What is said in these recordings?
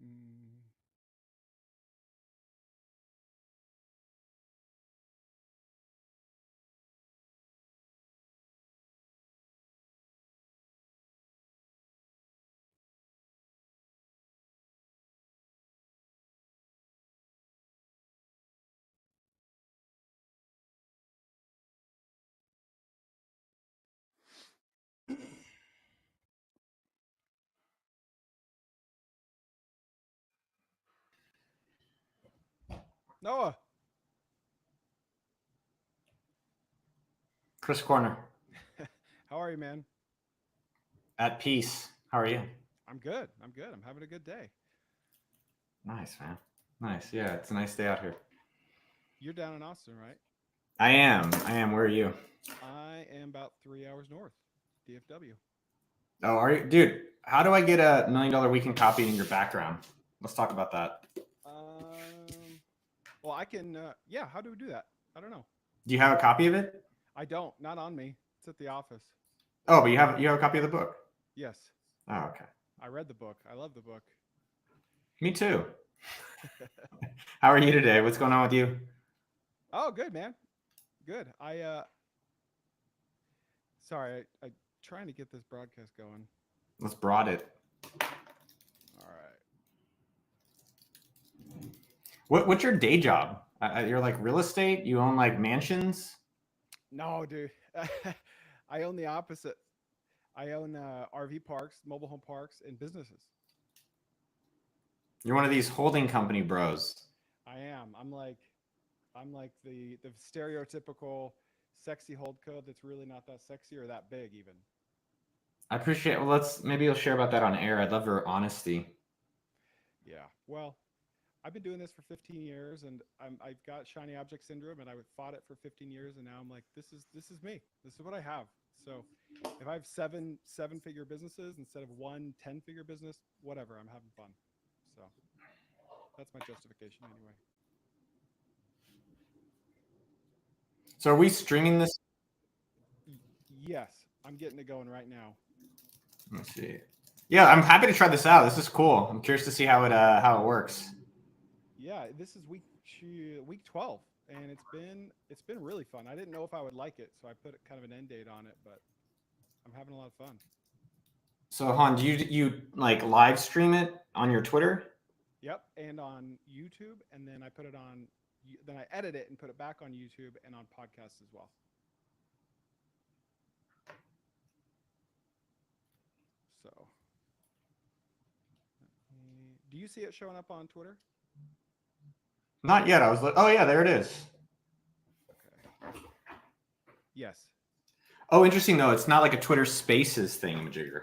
Mm. Noah, Chris Koerner, how are you, man? at peace. How are you? I'm good. I'm good. I'm having a good day. Nice, man. Nice. Yeah, it's a nice day out here. You're down in Austin, right? I am. I am. Where are you? I am about 3 hours north, DFW. Oh, are you, dude? How do I get a $1 million weekend copy in your background? Let's talk about that. Um, well, I can. Yeah, how do we do that? I don't know. Do you have a copy of it? I don't. Not on me. It's at the office. Oh, but you have a copy of the book. Yes, Oh, okay. I read the book. I love the book. Me too. How are you today? What's going on with you? Oh, good, man. Good. Sorry, I trying to get this broadcast going. Let's broad it. All right. What's your day job? You're like real estate. You own like mansions. No, dude. I own the opposite. I own RV parks, mobile home parks, and businesses. You're one of these holding company bros. I am. I'm like the stereotypical sexy hold code that's really not that sexy or that big even. I appreciate. Well, let's maybe you'll share about that on air. I'd love your honesty. Yeah. Well, I've been doing this for 15 years, and I've got shiny object syndrome, and I fought it for 15 years, and now I'm like, this is me. This is what I have. So, if I have seven figure businesses instead of one 10 figure business, whatever, I'm having fun. So that's my justification anyway. So are we streaming this? Yes, I'm getting it going right now. Let's see. Yeah, I'm happy to try this out. This is cool. I'm curious to see how it works. Yeah, this is week 12, and it's been really fun. I didn't know if I would like it, so I put kind of an end date on it, but I'm having a lot of fun. So Han, do you like live stream it on your Twitter? Yep, and on YouTube, and then I put it on. Then I edit it and put it back on YouTube and on podcasts as well. So, do you see it showing up on Twitter? Not yet. I was like, oh yeah, there it is. Okay. Yes. Oh, interesting though. It's not like a Twitter Spaces thing, Majigger.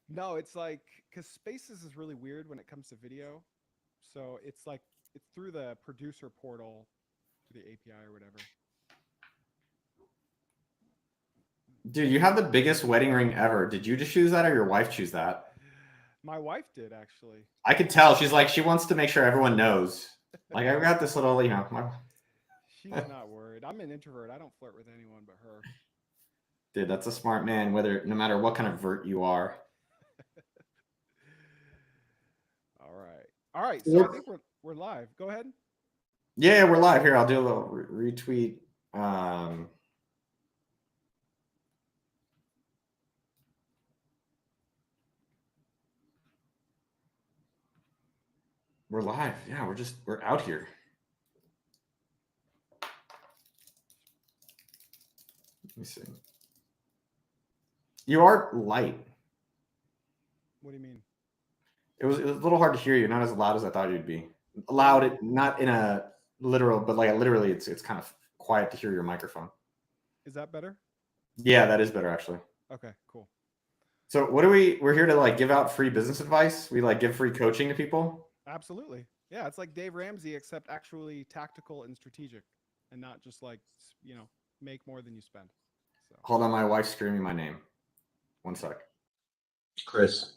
No, it's like because Spaces is really weird when it comes to video. So it's like it's through the producer portal to the API or whatever. Dude, you have the biggest wedding ring ever. Did you just choose that, or your wife choose that? My wife did actually. I could tell. She's like she wants to make sure everyone knows. Like I've got this little, She's not worried. I'm an introvert. I don't flirt with anyone but her. dude, that's a smart man. Whether no matter what kind of vert you are. All right. All right. So I Yep. think we're live. Go ahead. Yeah, we're live here. I'll do a little retweet. Um, we're live. Yeah, we're out here. Let me see. You are light. What do you mean? It was a little hard to hear you. Not as loud as I thought you'd be. Loud, not in a literal, but like literally, it's kind of quiet to hear your microphone. Is that better? Yeah, that is better actually. Okay, cool. So what do we're here to like give out free business advice. We like give free coaching to people. Absolutely. Yeah, it's like Dave Ramsey, except actually tactical and strategic, and not just like make more than you spend. So Hold on, my wife's screaming my name. One sec. Chris,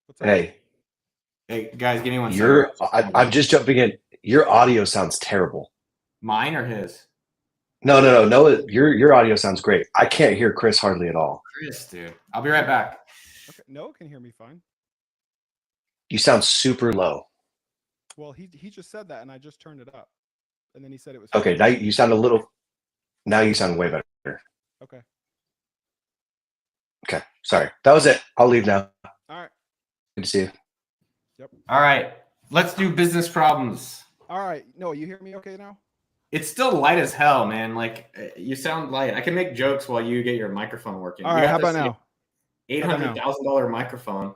what's up? hey, Hey guys, give me one second. I'm just jumping in. Your audio sounds terrible. Mine or his? No. Your audio sounds great. I can't hear Chris hardly at all. Chris, dude. I'll be right back. Okay, Noah can hear me fine. You sound super low. Well, he just said that, and I just turned it up, and then he said it was Okay, now you sound a little. Now you sound way better. okay. Okay, sorry. That was it. I'll leave now. All right. Good to see you. Yep. All right, let's do business problems. All right. No, you hear me okay now? It's still light as hell, man. Like you sound light. I can make jokes while you get your microphone working. All right. How about now? $800,000 microphone.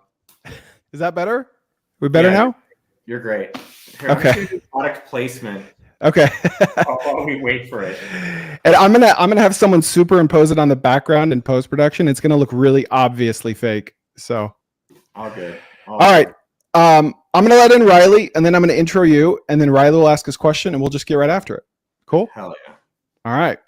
Is that better? We better now? You're great. Here, Okay. I'm just gonna do product placement Okay. while we wait for it. And I'm gonna have someone superimpose it on the background in post production. It's gonna look really obviously fake. So. All good. All right. I'm gonna let in Riley, and then I'm gonna intro you, and then Riley will ask his question, and we'll just get right after it. Cool. Hell yeah. All right.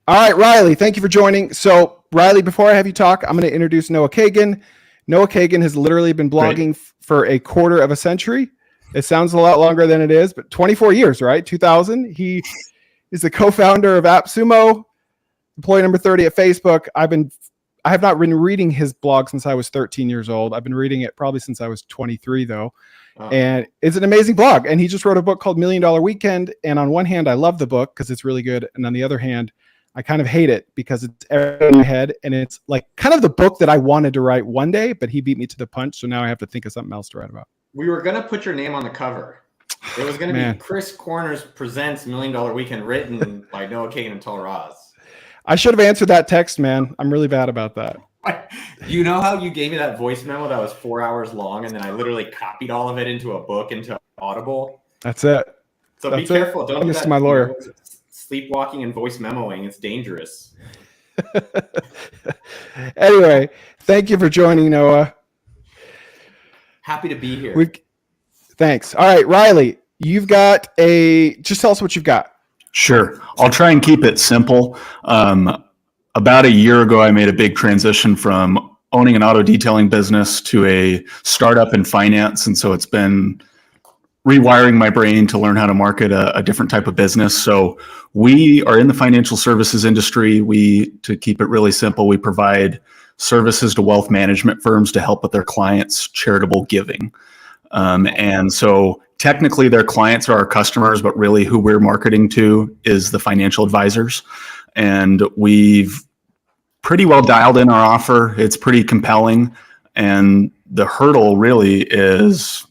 All right, Riley. Thank you for joining. So, Riley, before I have you talk, I'm going to introduce Noah Kagan. Noah Kagan has literally been blogging for a quarter of a century. It sounds a lot longer than it is, but 24 years, right? 2000. He is the co-founder of AppSumo, employee number 30 at Facebook. I have not been reading his blog since I was 13 years old. I've been reading it probably since I was 23, though. And it's an amazing blog. And he just wrote a book called $1 Million Weekend. And on one hand, I love the book because it's really good. And on the other hand, I kind of hate it because it's in my head. And it's like kind of the book that I wanted to write one day, but he beat me to the punch. So now I have to think of something else to write about. We were going to put your name on the cover. It was going to be Chris Koerner's Presents $1 Million Weekend, written by Noah Kagan and Tal Raz. I should have answered that text, man. I'm really bad about that. You know how you gave me that voice memo that was 4 hours long, and then I literally copied all of it into a book, into Audible? That's it. So be careful. Don't do that. To my lawyer. Sleepwalking and voice memoing. It's dangerous. Anyway, thank you for joining, Noah. Happy to be here. Thanks. All right, Riley, just tell us what you've got. Sure. I'll try and keep it simple. About a year ago, I made a big transition from owning an auto detailing business to a startup in finance. And so it's been rewiring my brain to learn how to market a different type of business. So we are in the financial services industry. To keep it really simple, we provide services to wealth management firms to help with their clients' charitable giving. And so technically their clients are our customers, but really who we're marketing to is the financial advisors. And we've pretty well dialed in our offer. It's pretty compelling. And the hurdle really is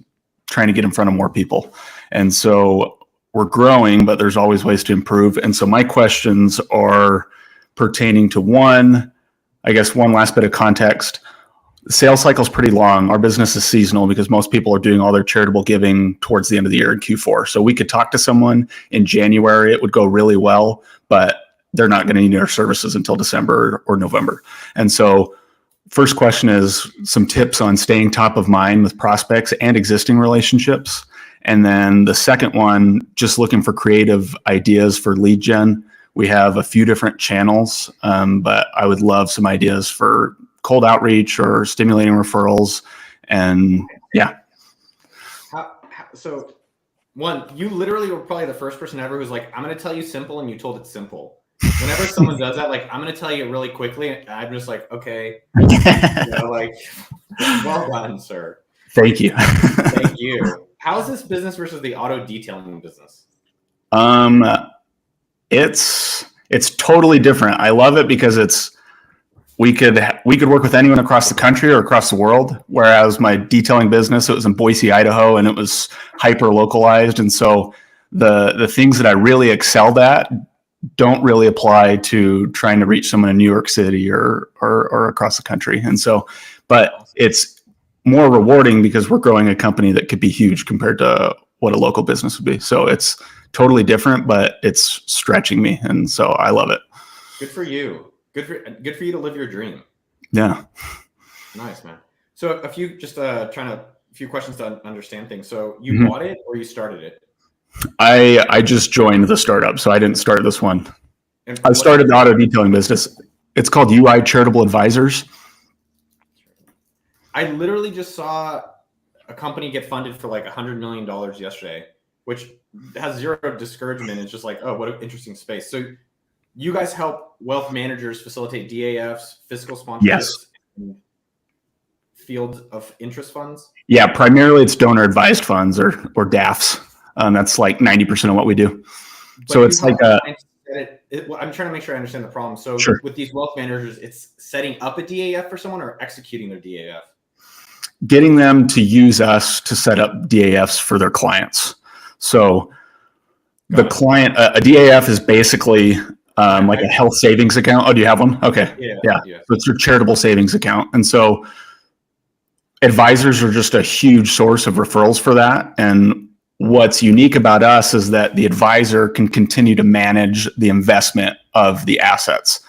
trying to get in front of more people. And so we're growing, but there's always ways to improve. And so my questions are pertaining to one last bit of context. The sales cycle is pretty long. Our business is seasonal because most people are doing all their charitable giving towards the end of the year in Q4. So we could talk to someone in January. It would go really well, but they're not going to need our services until December or November. And so first question is some tips on staying top of mind with prospects and existing relationships. And then the second one, just looking for creative ideas for lead gen. We have a few different channels, but I would love some ideas for cold outreach or stimulating referrals. And yeah. So one, you literally were probably the first person ever who's like, I'm going to tell you simple, and you told it simple. Whenever someone does that, like, I'm going to tell you really quickly, and I'm just like, okay, well done, sir. Thank you. Thank you. How's this business versus the auto detailing business? It's totally different. I love it because we could work with anyone across the country or across the world. Whereas my detailing business, it was in Boise, Idaho, and it was hyper localized. And so the things that I really excelled at don't really apply to trying to reach someone in New York City or across the country. And so, but it's more rewarding because we're growing a company that could be huge compared to what a local business would be. So it's totally different, but it's stretching me. And so I love it. Good for you. Good for you to live your dream. Yeah. Nice, man. So a few questions to understand things. So you bought it or you started it? I just joined the startup, so I didn't start this one. I started the auto detailing business. It's called UI Charitable Advisors. I literally just saw a company get funded for like $100 million yesterday, which has zero discouragement. It's just like, oh, what an interesting space. So you guys help wealth managers facilitate DAFs, fiscal sponsorships, Yes. field of interest funds? Yeah, primarily it's donor advised funds or DAFs. That's like 90% of what we do. But So it's like I'm trying to make sure I understand the problem. So Sure. with these wealth managers, it's setting up a DAF for someone or executing their DAF? getting them to use us to set up DAFs for their clients. So the client, a DAF is basically like a health savings account. Oh, do you have one? Okay. Yeah. So it's your charitable savings account. And so advisors are just a huge source of referrals for that. And what's unique about us is that the advisor can continue to manage the investment of the assets.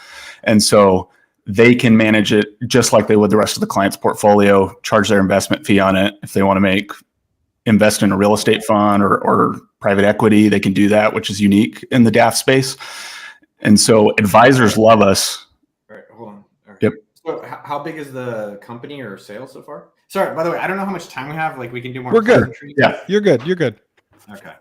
And so they can manage it just like they would the rest of the client's portfolio, charge their investment fee on it. If they want to invest in a real estate fund or private equity, they can do that, which is unique in the DAF space. And so advisors love us. All right, hold on. All right. Yep. So how big is the company or sales so far? Sorry, by the way, I don't know how much time we have. Like we can do more. We're good. Yeah. You're good. You're good. Okay.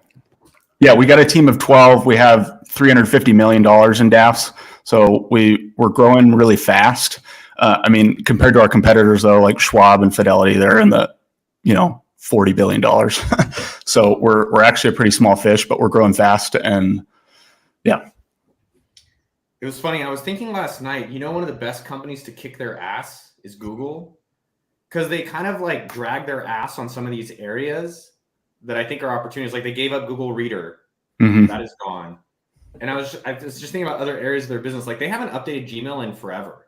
Yeah, we got a team of 12. We have $350 million in DAFs. So we're growing really fast. I mean, compared to our competitors though, like Schwab and Fidelity, they're in the, $40 billion. So we're actually a pretty small fish, but we're growing fast. And yeah. It was funny. I was thinking last night, one of the best companies to kick their ass is Google, because they kind of like drag their ass on some of these areas that I think are opportunities. Like they gave up Google Reader. Mm-hmm. That is gone. And I was just thinking about other areas of their business. Like they haven't updated Gmail in forever,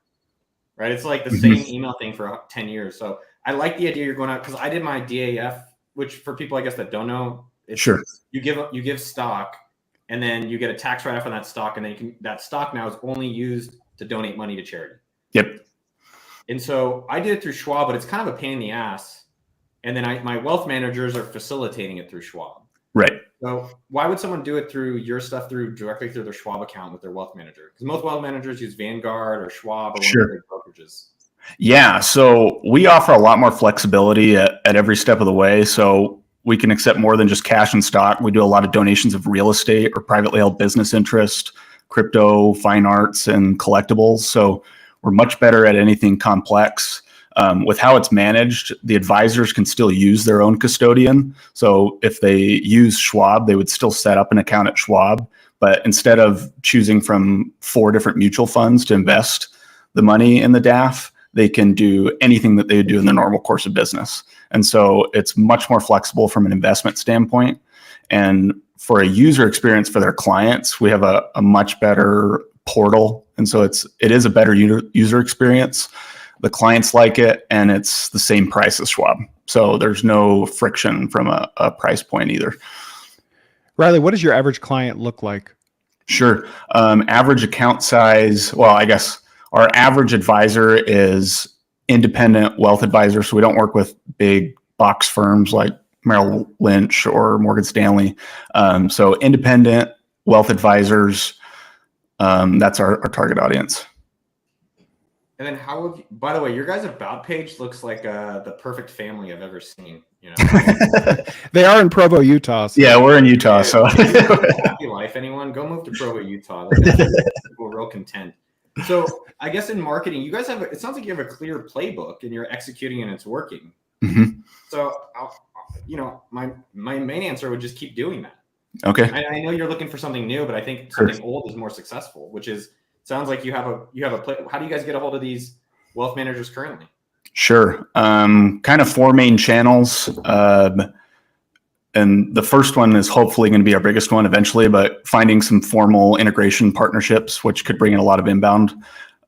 right? It's like the same email thing for 10 years. So I like the idea you're going out, because I did my DAF, which for people, I guess, that don't know, it's sure. You give stock, and then you get a tax write-off on that stock, and then that stock now is only used to donate money to charity. Yep. And so I did it through Schwab, but it's kind of a pain in the ass. And then my wealth managers are facilitating it through Schwab. Right. So why would someone do it through your stuff directly through their Schwab account with their wealth manager? Because most wealth managers use Vanguard or Schwab or one of their brokerages. Yeah. So we offer a lot more flexibility at every step of the way. So we can accept more than just cash and stock. We do a lot of donations of real estate or privately held business interest, crypto, fine arts, and collectibles. So we're much better at anything complex. With how it's managed, the advisors can still use their own custodian. So if they use Schwab, they would still set up an account at Schwab. But instead of choosing from 4 different mutual funds to invest the money in the DAF, they can do anything that they would do in the normal course of business. And so it's much more flexible from an investment standpoint. And for a user experience for their clients, we have a much better portal. And so it is a better user experience. The clients like it, and it's the same price as Schwab. So there's no friction from a price point either. Riley, what does your average client look like? Sure. Average account size, well, I guess our average advisor is independent wealth advisor. So we don't work with big box firms like Merrill Lynch or Morgan Stanley. So independent wealth advisors, that's our target audience. And then by the way, your guys' about page looks like the perfect family I've ever seen. They are in Provo, Utah. So. Yeah, we're in Utah. So happy life, anyone, go move to Provo, Utah. People real content. So I guess in marketing, you guys it sounds like you have a clear playbook and you're executing and it's working. Mm-hmm. So, my main answer would just keep doing that. Okay. I know you're looking for something new, but I think something old is more successful, which is, sounds like you have a play. How do you guys get a hold of these wealth managers currently? Sure. Kind of 4 main channels. And the first one is hopefully going to be our biggest one eventually, but finding some formal integration partnerships, which could bring in a lot of inbound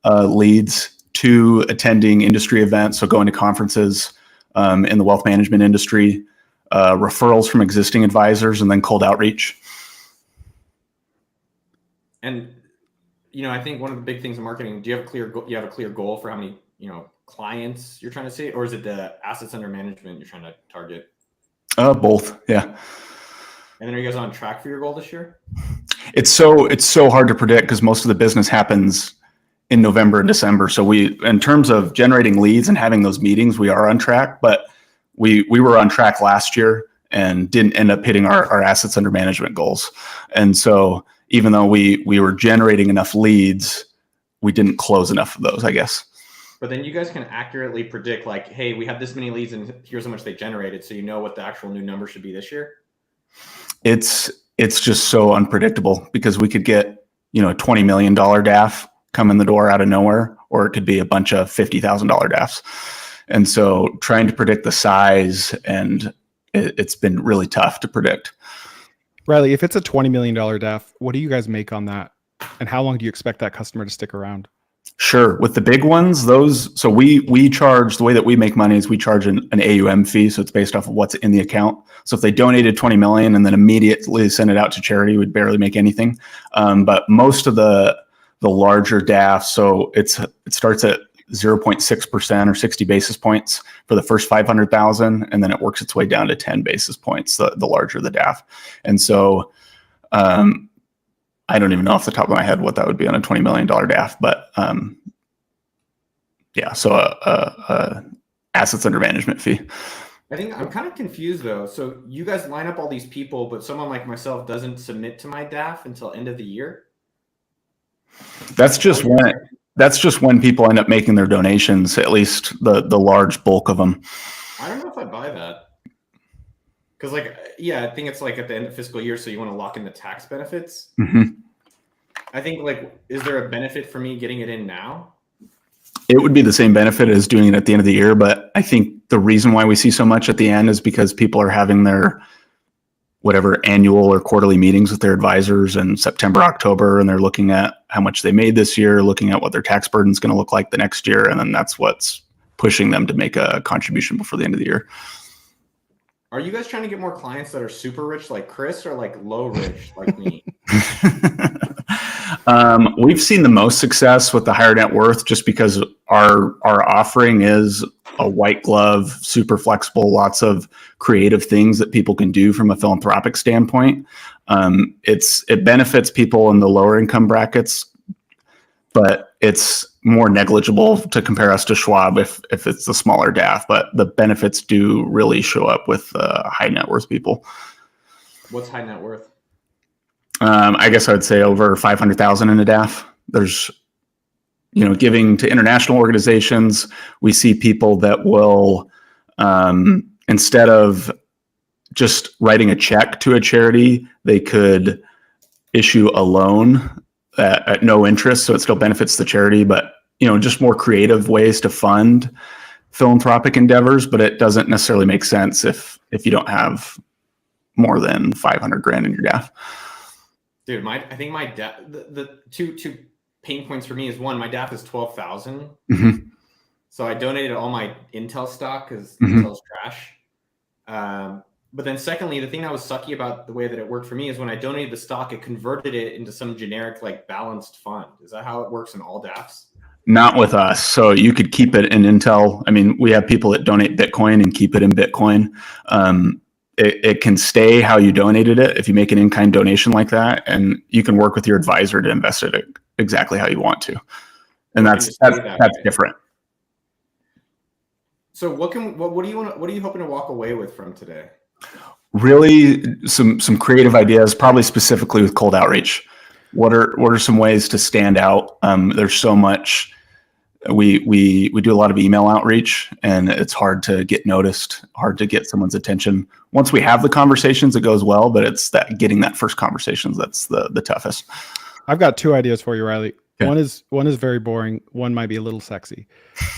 leads. 2, attending industry events. So going to conferences in the wealth management industry, referrals from existing advisors, and then cold outreach. And I think one of the big things in marketing, do you have a clear goal for how many, clients you're trying to see, or is it the assets under management you're trying to target? Both. Yeah. And then are you guys on track for your goal this year? It's so hard to predict because most of the business happens in November and December. So in terms of generating leads and having those meetings, we are on track, but we were on track last year and didn't end up hitting our assets under management goals. And so even though we were generating enough leads, we didn't close enough of those, I guess. But then you guys can accurately predict, like, hey, we have this many leads and here's how much they generated, so you know what the actual new number should be this year. It's just so unpredictable because we could get, a $20 million DAF come in the door out of nowhere, or it could be a bunch of $50,000 DAFs. And so trying to predict the size, and it's been really tough to predict. Riley, if it's a $20 million DAF, what do you guys make on that? And how long do you expect that customer to stick around? Sure. With the big ones, so we charge, the way that we make money is we charge an AUM fee. So it's based off of what's in the account. So if they donated 20 million and then immediately send it out to charity, we'd barely make anything. But most of the larger DAFs, so it starts at 0.6% or 60 basis points for the first 500,000. And then it works its way down to 10 basis points, the larger the DAF. And so, I don't even know off the top of my head what that would be on a $20 million DAF, but so assets under management fee. I think I'm kind of confused though. So you guys line up all these people, but someone like myself doesn't submit to my DAF until end of the year. That's just when people end up making their donations, at least the large bulk of them. I don't know if I buy that. Because I think it's like at the end of fiscal year, so you want to lock in the tax benefits. Mm-hmm. I think is there a benefit for me getting it in now? It would be the same benefit as doing it at the end of the year, but I think the reason why we see so much at the end is because people are having their whatever annual or quarterly meetings with their advisors in September, October, and they're looking at how much they made this year, looking at what their tax burden is going to look like the next year, and then that's what's pushing them to make a contribution before the end of the year. Are you guys trying to get more clients that are super rich like Chris or like low rich like me? We've seen the most success with the higher net worth just because our offering is a white glove, super flexible, lots of creative things that people can do from a philanthropic standpoint. It benefits people in the lower income brackets, but it's more negligible to compare us to Schwab if it's the smaller DAF, but the benefits do really show up with high net worth people. What's high net worth? I guess I would say over 500,000 in a DAF. There's, giving to international organizations, we see people that will, instead of just writing a check to a charity, they could issue a loan at no interest, so it still benefits the charity, but just more creative ways to fund philanthropic endeavors. But it doesn't necessarily make sense if you don't have more than 500 grand in your DAF. Dude, I think my DAF, the two pain points for me is one, my DAF is 12,000. Mm-hmm. So I donated all my Intel stock because Mm-hmm. Intel's trash. But then secondly, the thing that was sucky about the way that it worked for me is when I donated the stock, it converted it into some generic balanced fund. Is that how it works in all DAFs? Not with us. So you could keep it in Intel. I mean, we have people that donate Bitcoin and keep it in Bitcoin. It can stay how you donated it if you make an in-kind donation like that, and you can work with your advisor to invest it exactly how you want to. And that's different. So what are you hoping to walk away with from today? Really some creative ideas, probably specifically with cold outreach. What are some ways to stand out? There's so much. We do a lot of email outreach, and it's hard to get noticed, hard to get someone's attention. Once we have the conversations, it goes well, but it's getting that first conversations that's the toughest. I've got two ideas for you, Riley. Okay. One is very boring. One might be a little sexy.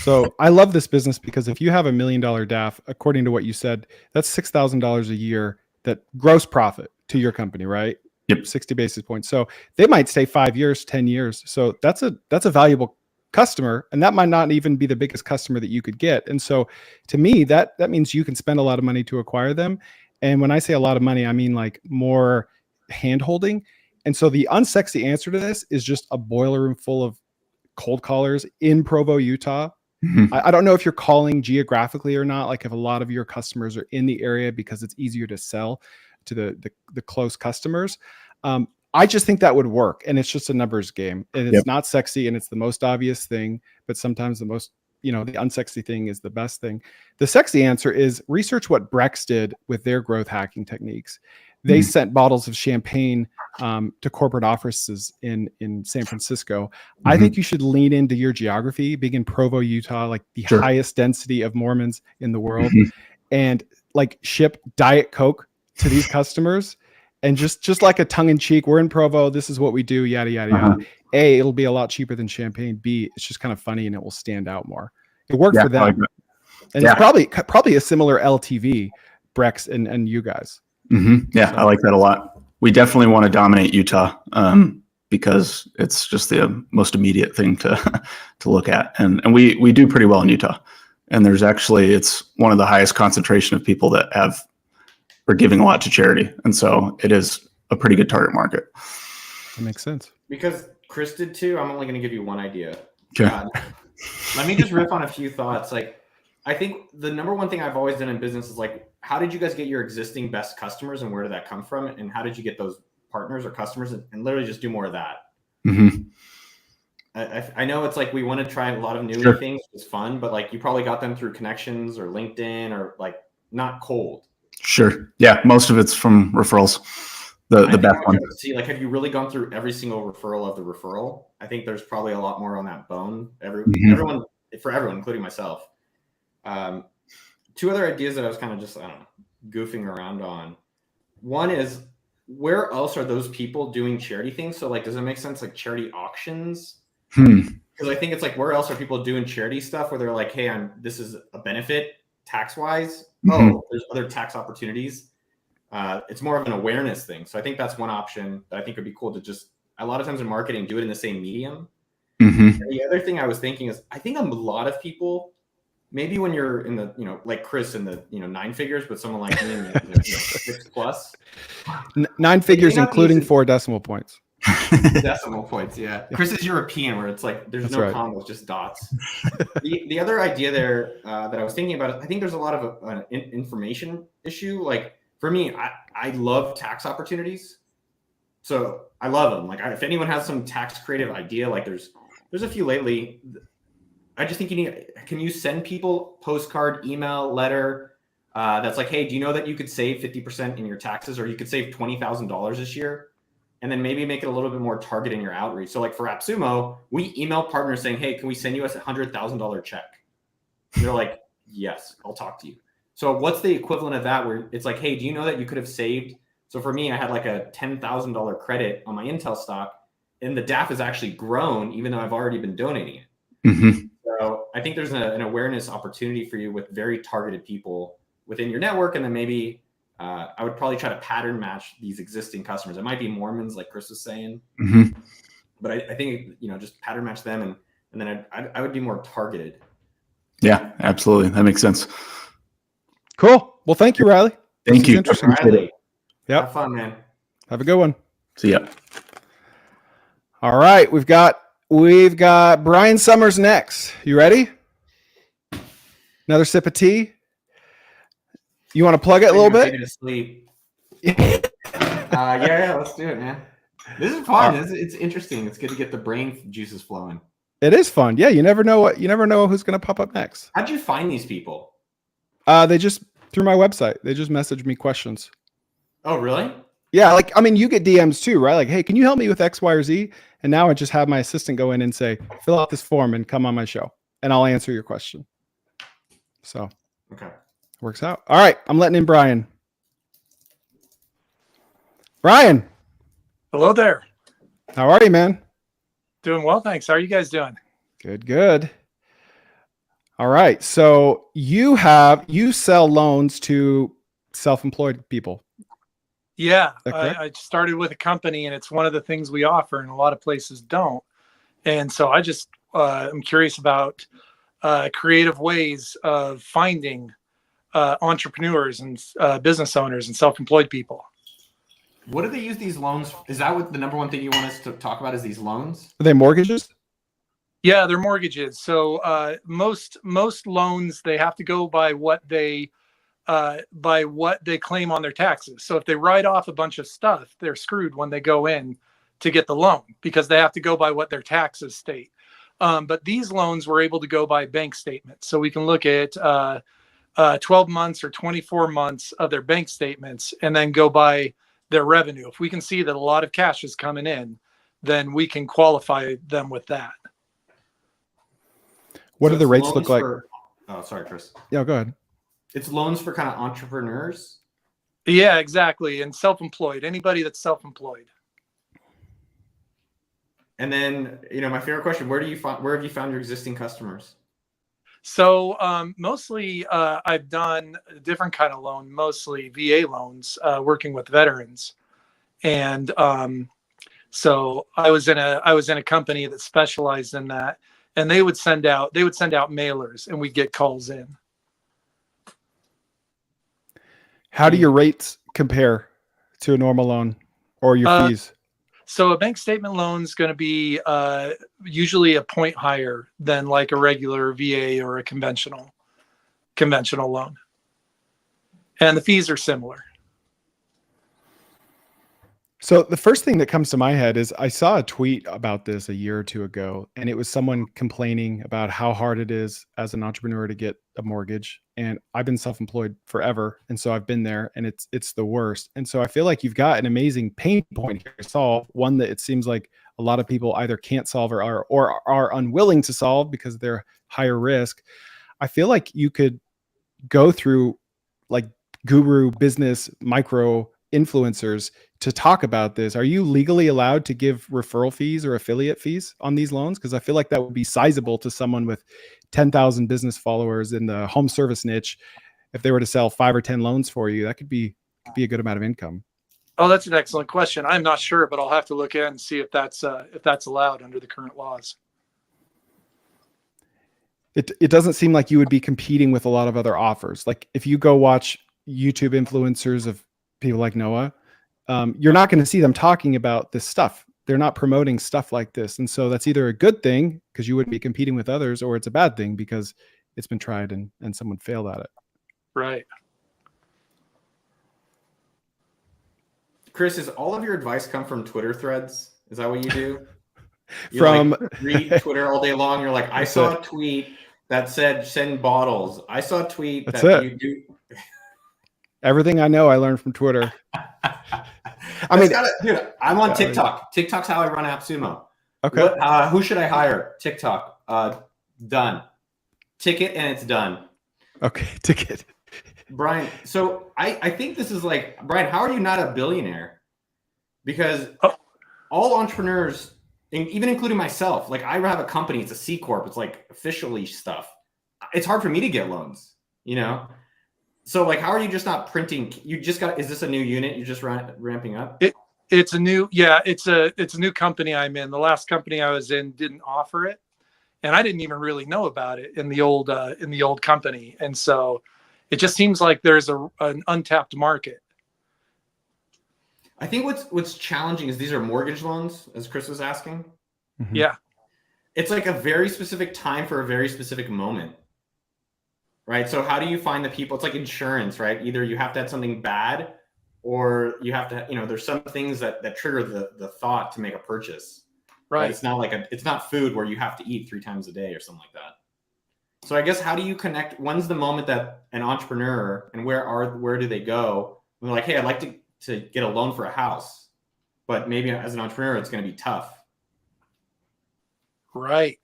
So I love this business because if you have $1 million DAF, according to what you said, that's $6,000 a year that gross profit to your company, right? Yep. 60 basis points. So they might stay 5 years, 10 years. So that's a valuable customer, and that might not even be the biggest customer that you could get. And so to me, that means you can spend a lot of money to acquire them. And when I say a lot of money, I mean like more hand holding. And so the unsexy answer to this is just a boiler room full of cold callers in Provo, Utah. Mm-hmm. I don't know if you're calling geographically or not, like if a lot of your customers are in the area because it's easier to sell to the close customers. I just think that would work. And it's just a numbers game. And it's not sexy, and it's the most obvious thing, but sometimes the most, the unsexy thing is the best thing. The sexy answer is research what Brex did with their growth hacking techniques. they sent bottles of champagne to corporate offices in San Francisco. I think you should lean into your geography, being in Provo, Utah, like the Sure. highest density of Mormons in the world, and like ship Diet Coke to these customers, and just like a tongue in cheek, we're in Provo, this is what we do, yada yada yada. A, it'll be a lot cheaper than champagne. B, it's just kind of funny and it will stand out more. It worked for them, and it's probably a similar LTV, Brex and you guys. Yeah, I like that a lot. We definitely want to dominate Utah because it's just the most immediate thing to look at, and we do pretty well in Utah. And there's actually, it's one of the highest concentration of people that are giving a lot to charity, and so it is a pretty good target market. That makes sense. Because Chris did too. I'm only going to give you one idea. Okay. Let me just riff on a few thoughts. Like, I think the number one thing I've always done in business is like, how did you guys get your existing best customers, and where did that come from? And how did you get those partners or customers, and literally just do more of that? I know it's like we want to try a lot of new things. It's fun, but like you probably got them through connections or LinkedIn or like not cold. Sure. Yeah. Most of it's from referrals. The best one. See, like, have you really gone through every single referral of the referral? I think there's probably a lot more on that bone. Everyone, including myself. Two other ideas that I was kind of just, I don't know, goofing around on. One is, where else are those people doing charity things? So like, does it make sense? Like charity auctions? Because I think it's like, where else are people doing charity stuff where they're like, hey, this is a benefit tax wise. Oh, there's other tax opportunities. It's more of an awareness thing. So I think that's one option that I think would be cool to just, a lot of times in marketing, do it in the same medium. And the other thing I was thinking is, I think a lot of people, maybe when you're in the, like Chris in the, 9 figures, but someone like me in the 6 plus. 9 figures, including 4 decimal points. Decimal points, yeah. Chris is European, where it's like there's no combos, just dots. The other idea there that I was thinking about, I think there's a lot of information issue. Like for me, I love tax opportunities, so I love them. Like if anyone has some tax creative idea, like there's a few lately. I just think can you send people postcard, email, letter that's like, hey, do you know that you could save 50% in your taxes, or you could save $20,000 this year? And then maybe make it a little bit more targeted in your outreach. So like for AppSumo, we email partners saying, hey, can we send you a $100,000 check? And they're like, yes, I'll talk to you. So what's the equivalent of that where it's like, hey, do you know that you could have saved? So for me, I had like a $10,000 credit on my Intel stock, and the DAF has actually grown even though I've already been donating it. So I think there's an awareness opportunity for you with very targeted people within your network. And then maybe I would probably try to pattern match these existing customers. It might be Mormons, like Chris was saying, but I think, just pattern match them. And then I would be more targeted. Yeah, absolutely. That makes sense. Cool. Well, thank you, Riley. Thank you. Riley. Yep. Have fun, man. Have a good one. See ya. All right. We've got Brian Summers next. You ready? Another sip of tea? You want to plug it a little bit? To sleep. Yeah, let's do it, man. This is fun. It's interesting. It's good to get the brain juices flowing. It is fun. Yeah, you never know who's going to pop up next. How'd you find these people? They just through my website. They just messaged me questions. Oh, really? Yeah, you get DMs too, right? Like, hey, can you help me with X, Y, or Z? And now I just have my assistant go in and say, fill out this form and come on my show, and I'll answer your question. So, okay. Works out. All right. I'm letting in Brian. Brian. Hello there. How are you, man? Doing well, thanks. How are you guys doing? Good. All right. So you sell loans to self-employed people. Yeah. I started with a company, and it's one of the things we offer, and a lot of places don't. And so I just I'm curious about creative ways of finding entrepreneurs and business owners and self-employed people. What do they use these loans? Is that what the number one thing you want us to talk about is these loans? Are they mortgages? Yeah, they're mortgages. So most loans, they have to go by what they claim on their taxes. So if they write off a bunch of stuff, they're screwed when they go in to get the loan because they have to go by what their taxes state. But these loans we're able to go by bank statements. So we can look at 12 months or 24 months of their bank statements and then go by their revenue. If we can see that a lot of cash is coming in, then we can qualify them with that. What So do the it's rates loans look like? Oh, sorry, Chris. Yeah, go ahead. It's loans for kind of entrepreneurs. Yeah, exactly. And self-employed, anybody that's self-employed. And then, my favorite question: where have you found your existing customers? So mostly I've done a different kind of loan, mostly VA loans, working with veterans. And so I was in a company that specialized in that, and they would send out mailers, and we'd get calls in. How do your rates compare to a normal loan or your fees? So a bank statement loan is going to be usually a point higher than like a regular VA or a conventional loan. And the fees are similar. So the first thing that comes to my head is I saw a tweet about this a year or two ago, and it was someone complaining about how hard it is as an entrepreneur to get a mortgage. And I've been self-employed forever, and so I've been there, and it's the worst. And so I feel like you've got an amazing pain point here to solve, one that it seems like a lot of people either can't solve or are unwilling to solve because they're higher risk. I feel like you could go through like guru business micro influencers to talk about this. Are you legally allowed to give referral fees or affiliate fees on these loans? Because I feel like that would be sizable to someone with 10,000 business followers in the home service niche. If they were to sell 5 or 10 loans for you, that could be a good amount of income. Oh, that's an excellent question. I'm not sure, but I'll have to look in and see if that's allowed under the current laws. It doesn't seem like you would be competing with a lot of other offers. Like if you go watch YouTube influencers of people like Noah, you're not going to see them talking about this stuff. They're not promoting stuff like this. And so that's either a good thing because you wouldn't be competing with others, or it's a bad thing because it's been tried and someone failed at it. Right. Chris, does all of your advice come from Twitter threads? Is that what you do? You read Twitter all day long. You're like, I saw a tweet that said send bottles. I saw a tweet you do. Everything I know, I learned from Twitter. Dude, I'm on TikTok. TikTok's how I run AppSumo. Okay. Who should I hire? TikTok. Done. Ticket, and it's done. Okay, ticket. Brian, so I think this is like, Brian, how are you not a billionaire? Because all entrepreneurs, even including myself, like I have a company, it's a C Corp, it's like officially stuff. It's hard for me to get loans, So like, how are you just not printing? Is this a new unit you're just ramping up? It's a new new company I'm in. The last company I was in didn't offer it, and I didn't even really know about it in the old company. And so it just seems like there's an untapped market. I think what's challenging is these are mortgage loans, as Chris was asking. Mm-hmm. Yeah. It's like a very specific time for a very specific moment. Right. So how do you find the people? It's like insurance, right? Either you have to have something bad, or you have to, there's some things that trigger the thought to make a purchase. Right. It's not it's not food where you have to eat 3 times a day or something like that. So I guess, how do you connect? When's the moment that an entrepreneur, and where do they go? When they're like, hey, I'd like to get a loan for a house, but maybe as an entrepreneur, it's going to be tough. Right.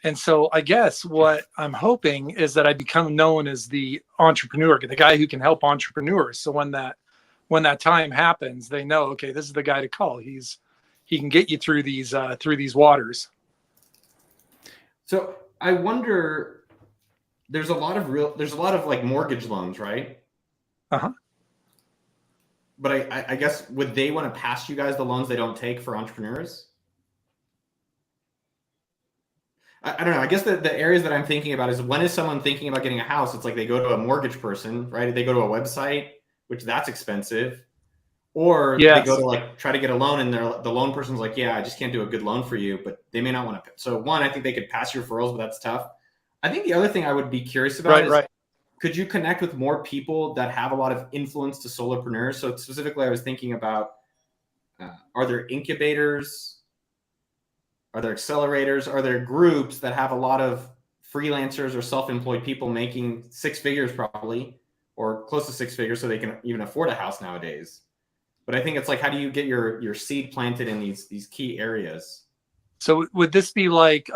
And so I guess what I'm hoping is that I become known as the entrepreneur, the guy who can help entrepreneurs. So when that time happens, they know, okay, this is the guy to call. He can get you through these waters. So I wonder, there's a lot of like mortgage loans, right? Uh-huh. But I guess, would they want to pass you guys the loans they don't take for entrepreneurs? I don't know. I guess the areas that I'm thinking about is, when is someone thinking about getting a house? It's like they go to a mortgage person, right? They go to a website, which that's expensive. Or Yes. They go to like try to get a loan, and the loan person's like, yeah, I just can't do a good loan for you, but they may not want to. So one, I think they could pass you referrals, but that's tough. I think the other thing I would be curious about is, could you connect with more people that have a lot of influence to solopreneurs? So specifically, I was thinking about, are there incubators? Are there accelerators? Are there groups that have a lot of freelancers or self-employed people making 6 figures probably, or close to 6 figures, so they can even afford a house nowadays? But I think it's like, how do you get your seed planted in these key areas? So would this be like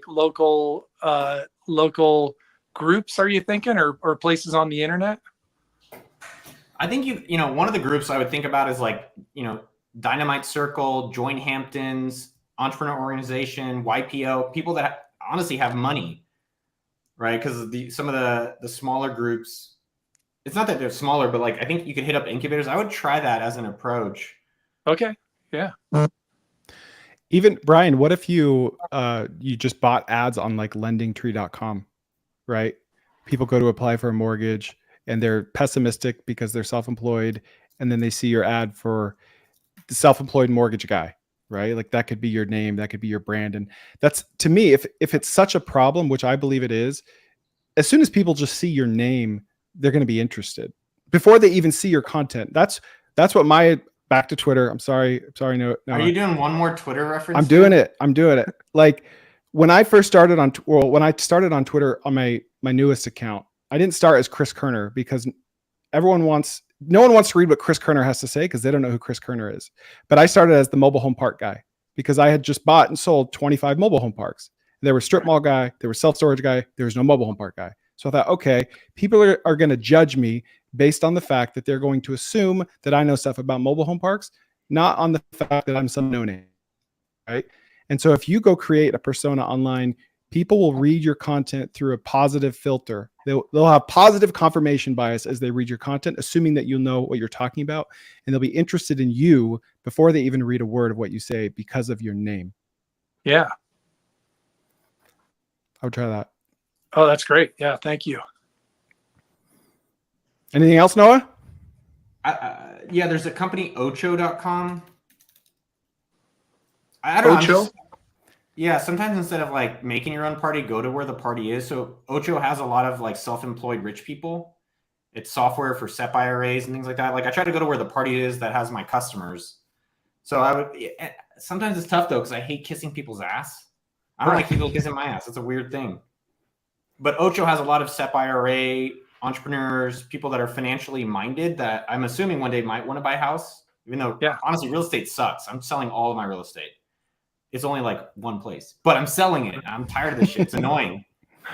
local groups, are you thinking, or places on the internet? I think one of the groups I would think about is like, Dynamite Circle, Join Hamptons, Entrepreneur Organization, YPO, people that honestly have money, right? Because some of the smaller groups, it's not that they're smaller, but like I think you could hit up incubators. I would try that as an approach. Okay. Yeah. Even Brian, what if you just bought ads on like lendingtree.com, right? People go to apply for a mortgage and they're pessimistic because they're self-employed, and then they see your ad for the self-employed mortgage guy, right? Like that could be your name, that could be your brand. And that's, to me, if it's such a problem, which I believe it is, as soon as people just see your name, they're going to be interested before they even see your content. That's what my, back to Twitter. I'm sorry. No. Are you doing one more Twitter reference? I'm doing it. Like when I first started on Twitter on my newest account, I didn't start as Chris Koerner because no one wants to read what Chris Koerner has to say because they don't know who Chris Koerner is. But I started as the mobile home park guy because I had just bought and sold 25 mobile home parks. There was strip mall guy, there was self-storage guy, there was no mobile home park guy. So I thought, okay, people are going to judge me based on the fact that they're going to assume that I know stuff about mobile home parks, not on the fact that I'm some no-name, right? And so if you go create a persona online, people will read your content through a positive filter. They'll have positive confirmation bias as they read your content, assuming that you'll know what you're talking about, and they'll be interested in you before they even read a word of what you say because of your name. Yeah. I would try that. Oh, that's great. Yeah. Thank you. Anything else, Noah? Yeah, there's a company, ocho.com. I don't Ocho? know. Yeah, sometimes instead of like making your own party, go to where the party is. So Ocho has a lot of like self-employed rich people. It's software for SEP IRAs and things like that. Like I try to go to where the party is that has my customers. So sometimes it's tough though, because I hate kissing people's ass. I don't like people kissing my ass. It's a weird thing. But Ocho has a lot of SEP IRA entrepreneurs, people that are financially minded that I'm assuming one day might want to buy a house, even though honestly, real estate sucks. I'm selling all of my real estate. It's only like one place, but I'm selling it. I'm tired of this shit. It's annoying.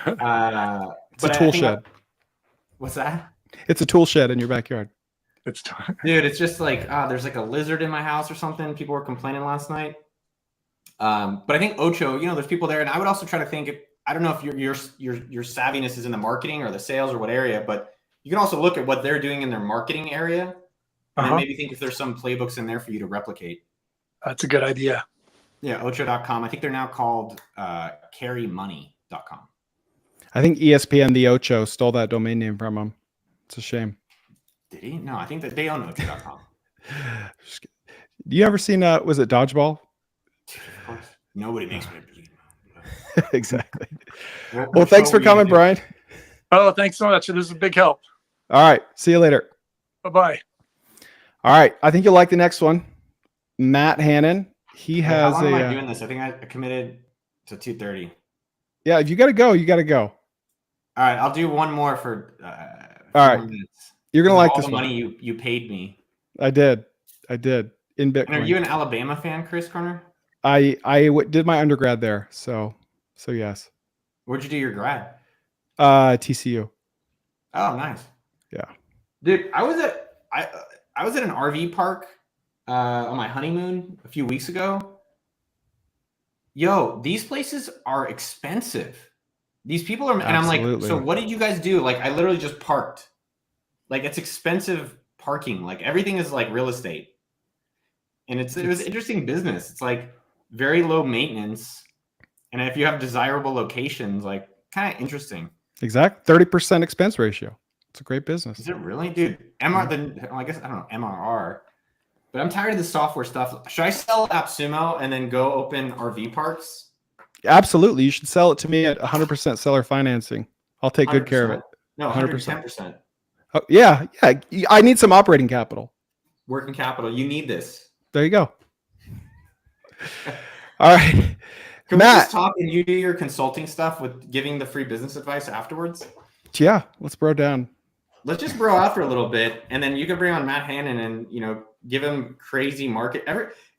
It's a tool shed. What's that? It's a tool shed in your backyard. Dude, it's just like, there's like a lizard in my house or something. People were complaining last night. But I think Ocho, there's people there. And I would also try to think, I don't know if your savviness is in the marketing or the sales or what area, but you can also look at what they're doing in their marketing area. And then maybe think if there's some playbooks in there for you to replicate. That's a good idea. Yeah, ocho.com. I think they're now called carrymoney.com. I think ESPN the Ocho stole that domain name from him. It's a shame. Did he? No, I think that they own ocho.com. You ever seen was it Dodgeball? Of course. Nobody makes me believe. Exactly. Well, thanks for coming, Brian. Oh, thanks so much. This is a big help. All right. See you later. Bye-bye. All right. I think you'll like the next one. Matt Hannon. He has how long am I doing this? I think I committed to 2:30. Yeah, if you got to go, you got to go. All right. I'll do one more for all right. minutes. You're going to like all this the one. money you paid me. I did. In Bitcoin. And are you an Alabama fan, Chris Koerner? I did my undergrad there. So yes. Where'd you do your grad? TCU. Oh, nice. Yeah. Dude, I was at an RV park on my honeymoon a few weeks ago. Yo, these places are expensive. These people are, and I'm like, so what did you guys do? Like, I literally just parked. Like, it's expensive parking. Like, everything is like real estate. And it was interesting business. It's like very low maintenance. And if you have desirable locations, like kind of interesting. Exact 30% expense ratio. It's a great business. Is it really, dude? I guess I don't know MRR, but I'm tired of the software stuff. Should I sell AppSumo and then go open RV parks? Absolutely, you should sell it to me at 100% seller financing. I'll take good care of it. No, 110%. Oh, yeah. I need some operating capital. Working capital. You need this. There you go. All right. Can Matt, we just talk and you do your consulting stuff with giving the free business advice afterwards? Yeah, let's bro down. let's just bro out for a little bit, and then you can bring on Matt Hannon and, you know, give him crazy market.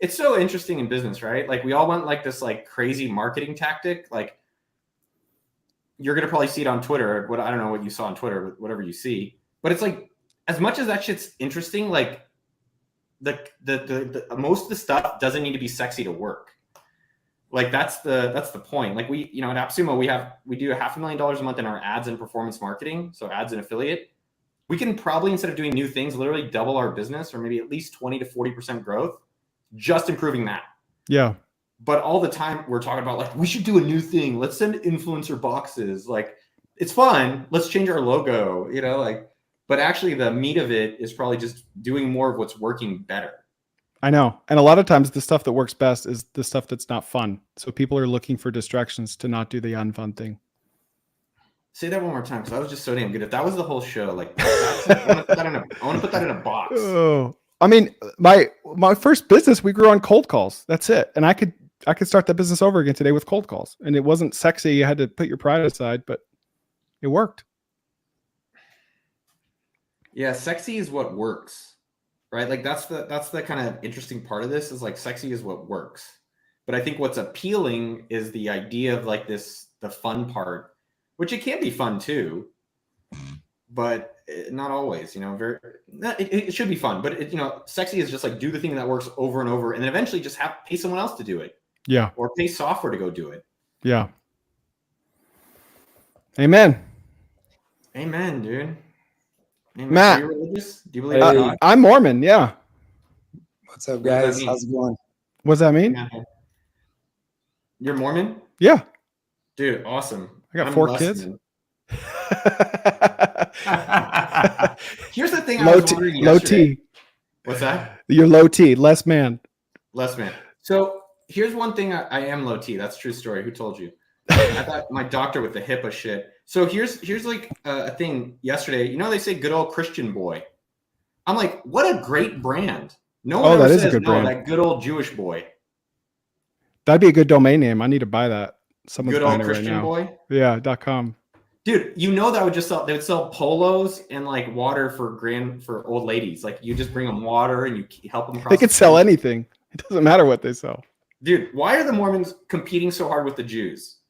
It's so interesting in business, right? Like we all want like this like crazy marketing tactic. Like you're gonna probably see it on Twitter. I don't know what you saw on Twitter, but whatever you see. But it's like, as much as that shit's interesting, like the most of the stuff doesn't need to be sexy to work. Like that's the point. Like we, you know, at AppSumo we do $500,000 a month in our ads and performance marketing, so ads and affiliate. We can probably, instead of doing new things, literally double our business, or maybe at least 20 to 40% growth, just improving that. Yeah. But all the time we're talking about like, we should do a new thing. Let's send influencer boxes. Like it's fun. Let's change our logo, you know, like, but actually the meat of it is probably just doing more of what's working better. I know. And a lot of times the stuff that works best is the stuff that's not fun. So people are looking for distractions to not do the unfun thing. Say that one more time, because I was just so damn good. If that was the whole show, like I want to put that in a box. Oh, I mean, my first business, we grew on cold calls. That's it. And I could start that business over again today with cold calls. And it wasn't sexy. You had to put your pride aside, but it worked. Yeah, sexy is what works, right? Like that's the kind of interesting part of this, is like sexy is what works. But I think what's appealing is the idea of like the fun part, which it can be fun too, but not always, you know, it should be fun, but it, you know, sexy is just like do the thing that works over and over, and then eventually just pay someone else to do it. Yeah. Or pay software to go do it. Yeah. Amen. Amen, dude. Amen. Matt, are you religious? Do you believe in God? I'm Mormon. Yeah. What's up, guys? How's it going? What does that mean? Yeah. You're Mormon? Yeah. Dude, awesome. I got 4 kids. Here's the thing I was wondering yesterday. Low T. What's that? You're low T, less man. Less man. So here's one thing I am low T. That's a true story. Who told you? I thought my doctor with the HIPAA shit. So here's like a thing yesterday. You know, they say good old Christian boy. I'm like, what a great brand. No one ever says, no, that good old Jewish boy. That'd be a good domain name. I need to buy that. Someone's good old buying it Christian right now. boy? Yeah, .com. Dude, you know that would just sell. They would sell polos and like water for old ladies. Like you just bring them water and you help them. They could sell anything. It doesn't matter what they sell. Dude, why are the Mormons competing so hard with the Jews?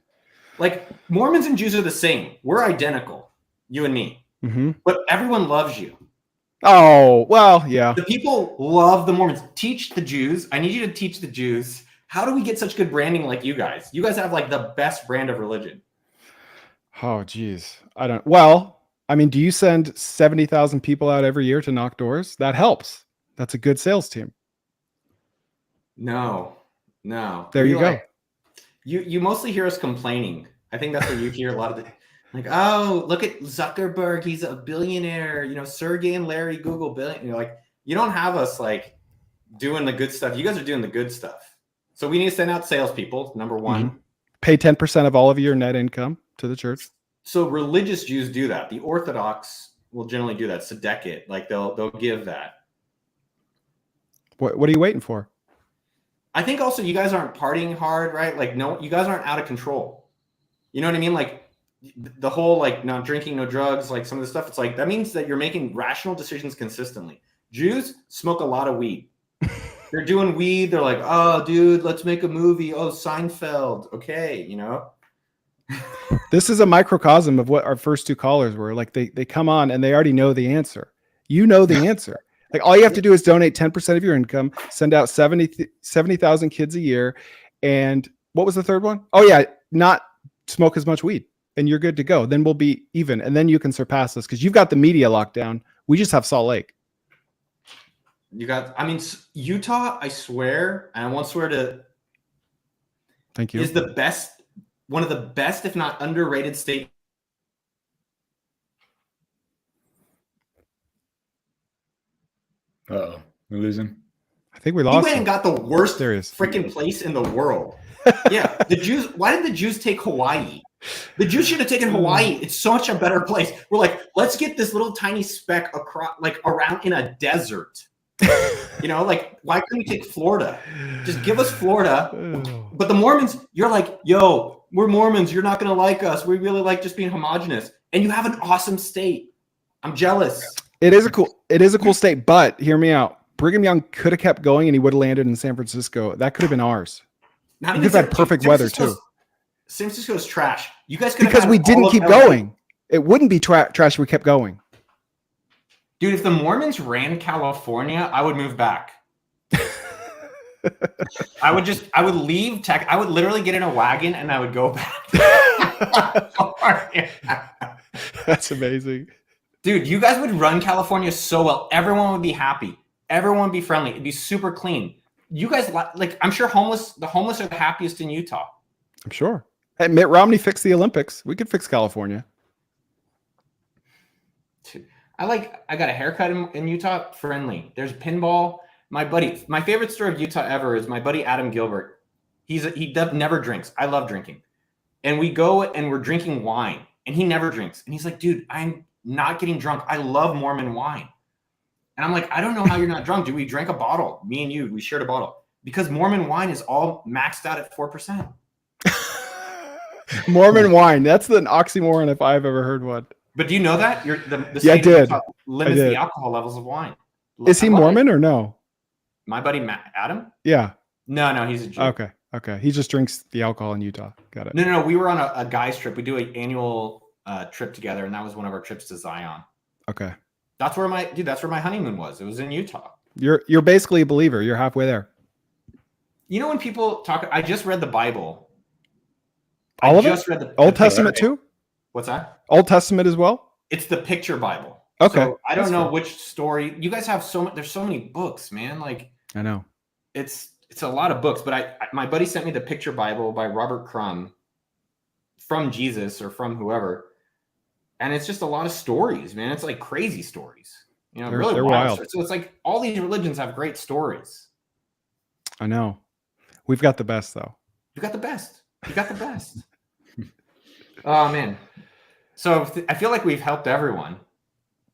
Like Mormons and Jews are the same. We're identical, you and me. Mm-hmm. But everyone loves you. Oh, well, yeah. The people love the Mormons. Teach the Jews. I need you to teach the Jews. How do we get such good branding like you guys? You guys have like the best brand of religion. Oh, geez. Well, I mean, do you send 70,000 people out every year to knock doors? That helps. That's a good sales team. No. There you go. You mostly hear us complaining. I think that's what you hear a lot of the, like, oh, look at Zuckerberg. He's a billionaire. You know, Sergey and Larry, Google billion. You're like, you don't have us like doing the good stuff. You guys are doing the good stuff. So we need to send out salespeople, number one. Mm-hmm. Pay 10% of all of your net income to the church. So religious Jews do that. The Orthodox will generally do that. Tzedekah, like they'll give that. What are you waiting for? I think also you guys aren't partying hard, right? Like no, you guys aren't out of control. You know what I mean? Like the whole like not drinking, no drugs, like some of the stuff. It's like that means that you're making rational decisions consistently. Jews smoke a lot of weed. They're doing weed. They're like, oh, dude, let's make a movie. Oh, Seinfeld. Okay, you know. This is a microcosm of what our first 2 callers were. Like they come on and they already know the answer. You know the answer. Like all you have to do is donate 10% of your income, send out 70,000 kids a year. And what was the third one? Oh yeah. Not smoke as much weed and you're good to go. Then we'll be even. And then you can surpass us because you've got the media locked down. We just have Salt Lake. You got, I mean, Utah, I swear, and I won't swear to. Thank you. Is the best, one of the best, if not underrated state. Uh-oh, we're losing. I think we He lost. went and got the worst Serious. freaking place in the world. Yeah, the Jews. Why did the Jews take Hawaii? The Jews should have taken Hawaii. It's such a better place. We're like, let's get this little tiny speck across, like around in a desert. You know, like why couldn't we take Florida? Just give us Florida. But the Mormons, you're like, yo, we're Mormons. You're not gonna like us. We really like just being homogenous. And you have an awesome state. I'm jealous. It is a cool state, but hear me out. Brigham Young could have kept going and he would have landed in San Francisco. That could have been ours. We could have had perfect weather too. San Francisco's trash. You guys could have because we didn't keep going. It wouldn't be trash if we kept going. Dude, if the Mormons ran California, I would move back. I would leave tech. I would literally get in a wagon and I would go back. That's amazing. Dude, you guys would run California so well. Everyone would be happy. Everyone would be friendly. It'd be super clean. You guys, like, I'm sure the homeless are the happiest in Utah. I'm sure. Hey, Mitt Romney fixed the Olympics. We could fix California. I got a haircut in Utah, friendly. There's pinball. My favorite story of Utah ever is my buddy Adam Gilbert. He never drinks. I love drinking. And we go and we're drinking wine and he never drinks. And he's like, dude, I'm not getting drunk. I love Mormon wine. And I'm like, I don't know how you're not drunk. Dude, we drank a bottle. Me and you, we shared a bottle because Mormon wine is all maxed out at 4%. Mormon wine. That's an oxymoron if I've ever heard one. But do you know that the yeah, I did. Limits the alcohol levels of wine. Is he Mormon or no? My buddy Adam? Yeah. No, he's a Jew. Okay. He just drinks the alcohol in Utah. Got it. No. We were on a guys trip. We do an annual trip together, and that was one of our trips to Zion. Okay. That's where my honeymoon was. It was in Utah. You're basically a believer. You're halfway there. You know when people talk, I just read the Bible. All of it? Read the Old Testament too? What's that? Old Testament as well? It's the picture Bible. Okay. So I don't know which story. You guys have there's so many books, man. Like I know. It's a lot of books, but my buddy sent me the picture Bible by Robert Crumb from Jesus or from whoever. And it's just a lot of stories, man. It's like crazy stories. You know, really they're wild. So it's like all these religions have great stories. I know. We've got the best though. You got the best. Oh man. So I feel like we've helped everyone.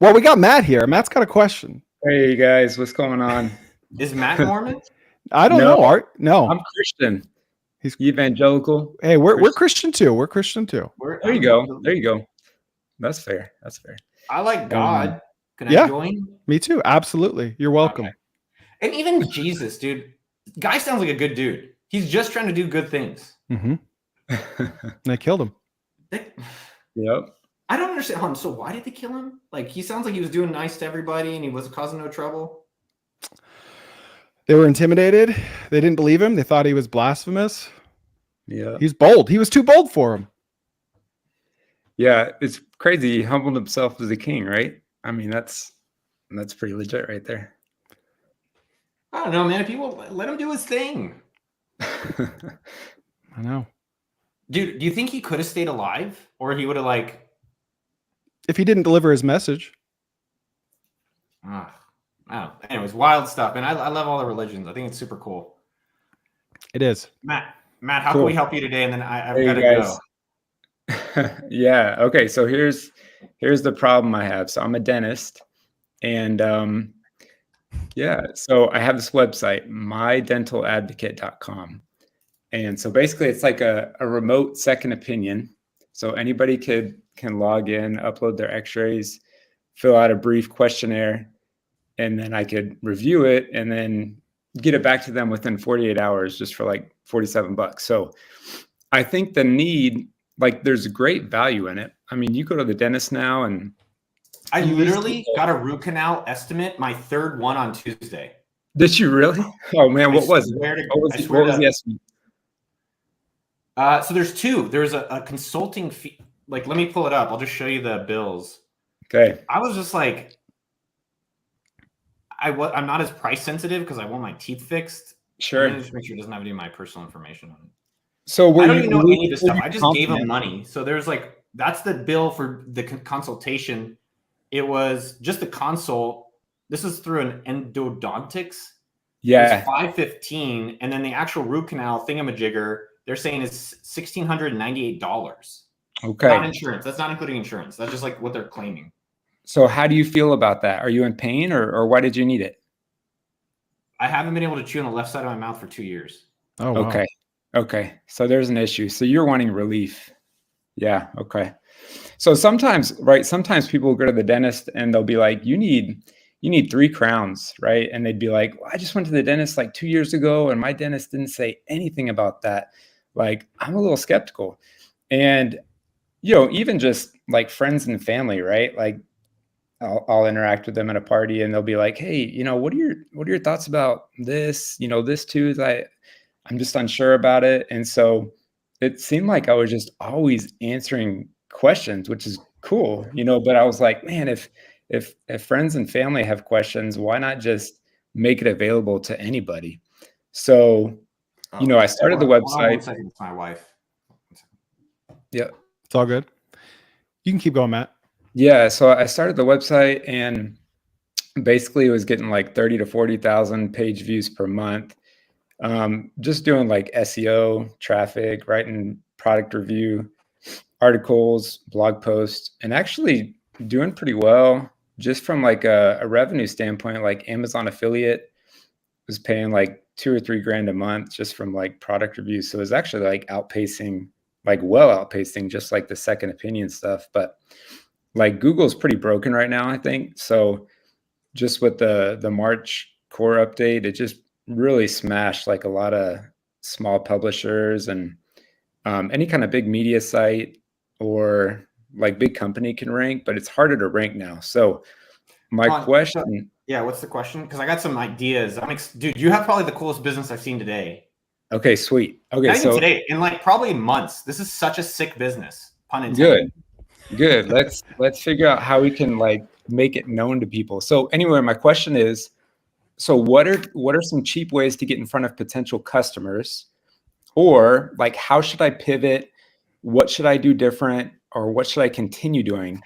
Well, we got Matt here. Matt's got a question. Hey guys, what's going on? Is Matt Mormon? I don't know, Art. No. I'm Christian. He's evangelical. Hey, we're Christian too. We're Christian too. There you go. That's fair. I like God. Can I join? Me too. Absolutely. You're welcome. Okay. And even Jesus, dude. Guy sounds like a good dude. He's just trying to do good things. Mm-hmm. They killed him. Yep. I don't understand. So why did they kill him? Like, he sounds like he was doing nice to everybody and he was causing no trouble. They were intimidated. They didn't believe him. They thought he was blasphemous. Yeah. He's bold. He was too bold for him. Yeah, it's crazy. He humbled himself as a king, right? I mean, that's pretty legit right there. I don't know, man. If people let him do his thing. I know. Dude, do you think he could have stayed alive? Or he would have like... If he didn't deliver his message. Oh, anyways, wild stuff. And I love all the religions. I think it's super cool. It is. Matt, how can we help you today? And then I've got to go. Yeah. Okay. So here's the problem I have. So I'm a dentist, and so I have this website, mydentaladvocate.com. And so basically it's like a remote second opinion. So anybody can log in, upload their x-rays, fill out a brief questionnaire, and then I could review it and then get it back to them within 48 hours just for like $47. So I think the need, like, there's great value in it. I mean, you go to the dentist now and I literally got a root canal estimate, my third one on Tuesday. Did you really? Oh man, what was it? What was the estimate? So there's two. There's a consulting fee. Like, let me pull it up. I'll just show you the bills. Okay. I was just like, I'm not as price sensitive because I want my teeth fixed. Sure. Just make sure it doesn't have any of my personal information on it. So I don't even know any of this stuff. I just gave him money. So there's like, that's the bill for the consultation. It was just the consult. This is through an endodontics. Yeah. It's $515, and then the actual root canal thingamajigger, they're saying is $1,698. Okay. Not insurance. That's not including insurance. That's just like what they're claiming. So how do you feel about that? Are you in pain, or why did you need it? I haven't been able to chew on the left side of my mouth for 2 years. Oh, wow. Okay. So there's an issue. So you're wanting relief. Yeah. Okay. So sometimes, right? Sometimes people go to the dentist and they'll be like, you need 3 crowns, right? And they'd be like, well, I just went to the dentist like 2 years ago and my dentist didn't say anything about that. Like, I'm a little skeptical. And, even just like friends and family, right? Like I'll interact with them at a party and they'll be like, hey, what are your thoughts about this? This tooth, I'm just unsure about it. And so it seemed like I was just always answering questions, which is cool, but I was like, man, if friends and family have questions, why not just make it available to anybody? So, I started the Hold on one website. second, it's my wife. Yeah. It's all good. You can keep going, Matt. Yeah. So I started the website and basically it was getting like 30 to 40,000 page views per month. Just doing like SEO, traffic, writing product review articles, blog posts, and actually doing pretty well just from like a revenue standpoint. Like Amazon affiliate was paying like 2 or 3 grand a month just from like product reviews. So it was actually like outpacing just like the second opinion stuff. But like Google's pretty broken right now, I think. So just with the March core update, it just really smashed like a lot of small publishers and any kind of big media site or like big company can rank, but it's harder to rank now. So my question. Yeah, what's the question? Because I got some ideas. Dude, you have probably the coolest business I've seen today. Okay, sweet. Okay, not even today, in like probably months. This is such a sick business. Pun intended. Good. Let's figure out how we can like make it known to people. So anyway, my question is, so what are some cheap ways to get in front of potential customers? Or like, how should I pivot? What should I do different? Or what should I continue doing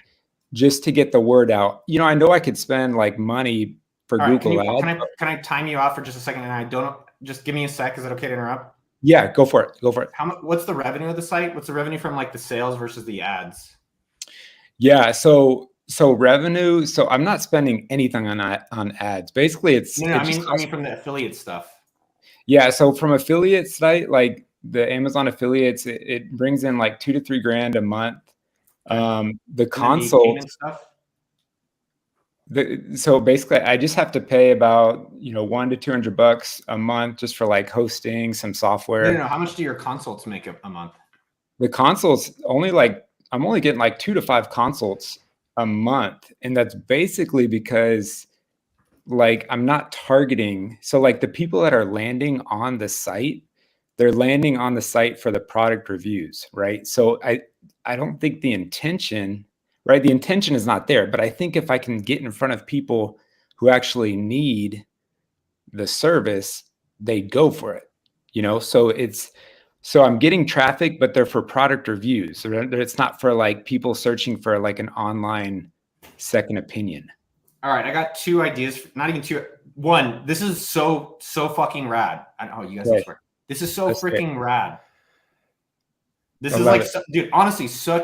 just to get the word out? I know I could spend like money for Google Ads. Can I time you off for just a second? And I don't, just give me a sec. Is it okay to interrupt? Yeah, go for it. What's the revenue of the site? What's the revenue from like the sales versus the ads? Yeah. So revenue. So I'm not spending anything on ads. Basically it's, I mean from the affiliate stuff. Yeah. So from affiliate site, like the Amazon affiliates, it brings in like 2 to 3 grand a month. The console stuff. So basically I just have to pay about, $100 to $200 a month just for like hosting some software. No. How much do your consults make a month? The consults I'm only getting like 2 to 5 consults a month. And that's basically because like I'm not targeting. So like the people that are landing on the site, they're landing on the site for the product reviews, right? So I don't think the intention, right? The intention is not there, but I think if I can get in front of people who actually need the service, they go for it, So I'm getting traffic, but they're for product reviews. So it's not for like people searching for like an online second opinion. All right, I got 2 ideas. Not even 2. One, this is so fucking rad. I know you guys are swear. This is so freaking rad. This is like, dude, honestly, so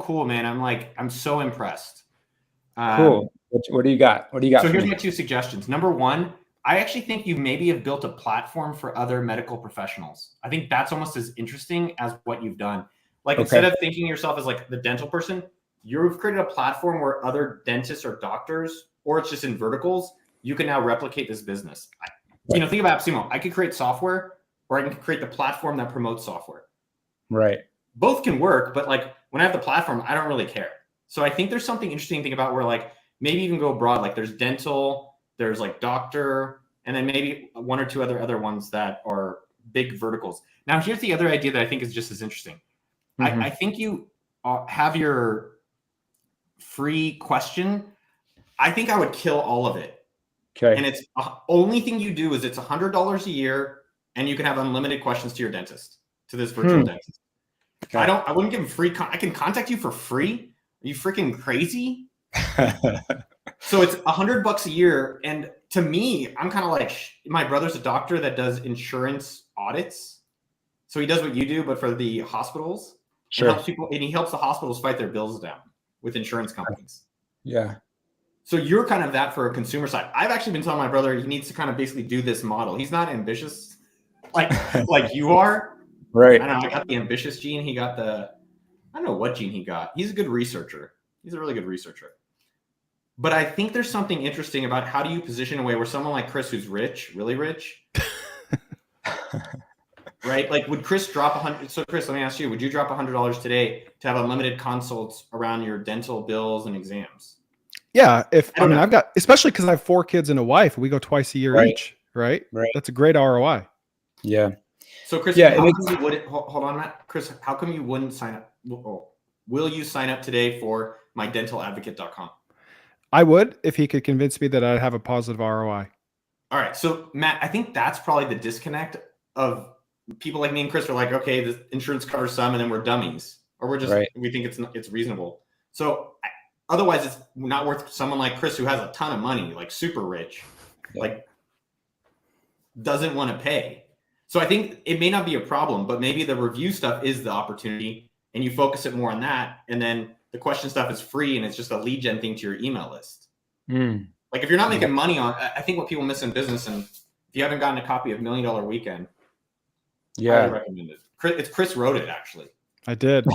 cool, man. I'm so impressed. Cool. What do you got? So here's my 2 suggestions. Number 1, I actually think you maybe have built a platform for other medical professionals. I think that's almost as interesting as what you've done. Like instead of thinking of yourself as like the dental person, you've created a platform where other dentists or doctors, or it's just in verticals, you can now replicate this business. Think about AppSumo. I could create software, or I can create the platform that promotes software. Right. Both can work, but like when I have the platform, I don't really care. So I think there's something interesting to think about where like maybe even go broad. Like there's dental, there's like doctor, and then maybe 1 or 2 other ones that are big verticals. Now here's the other idea that I think is just as interesting. Mm-hmm. I think you have your free question. I think I would kill all of it. Okay. And it's only thing you do is it's $100 a year, and you can have unlimited questions to your dentist, to this virtual dentist. Okay. I wouldn't give him free. I can contact you for free. Are you freaking crazy? So it's $100 a year. And to me, I'm kind of like, my brother's a doctor that does insurance audits. So he does what you do, but for the hospitals. Sure. And helps people, and he helps the hospitals fight their bills down with insurance companies. Yeah. So you're kind of that for a consumer side. I've actually been telling my brother he needs to kind of basically do this model. He's not ambitious like you are. Right. I don't know. I got the ambitious gene. He got the I don't know what gene he got. He's a good researcher. He's a really good researcher. But I think there's something interesting about how do you position a way where someone like Chris, who's rich, really rich, right? Like, would Chris drop $100? So, Chris, let me ask you: would you drop $100 today to have unlimited consults around your dental bills and exams? Yeah, I mean, I've got, especially because I have 4 kids and a wife. We go twice a year each, right? Right. That's a great ROI. Yeah. So, Chris, Yeah, how come you wouldn't? Hold on, Matt. Chris, how come you wouldn't sign up? Will you sign up today for mydentaladvocate.com? I would, if he could convince me that I'd have a positive ROI. All right. So, Matt, I think that's probably the disconnect of people like me and Chris are like, okay, the insurance covers some, and then we're dummies, or we're just we think it's reasonable. So, otherwise, it's not worth someone like Chris who has a ton of money, like super rich, like doesn't want to pay. So, I think it may not be a problem, but maybe the review stuff is the opportunity, and you focus it more on that, and then the question stuff is free, and it's just a lead gen thing to your email list. Like, if you're not making money on, I think what people miss in business, and if you haven't gotten a copy of $1 Million Weekend, I recommend it. Chris wrote it, actually. I did.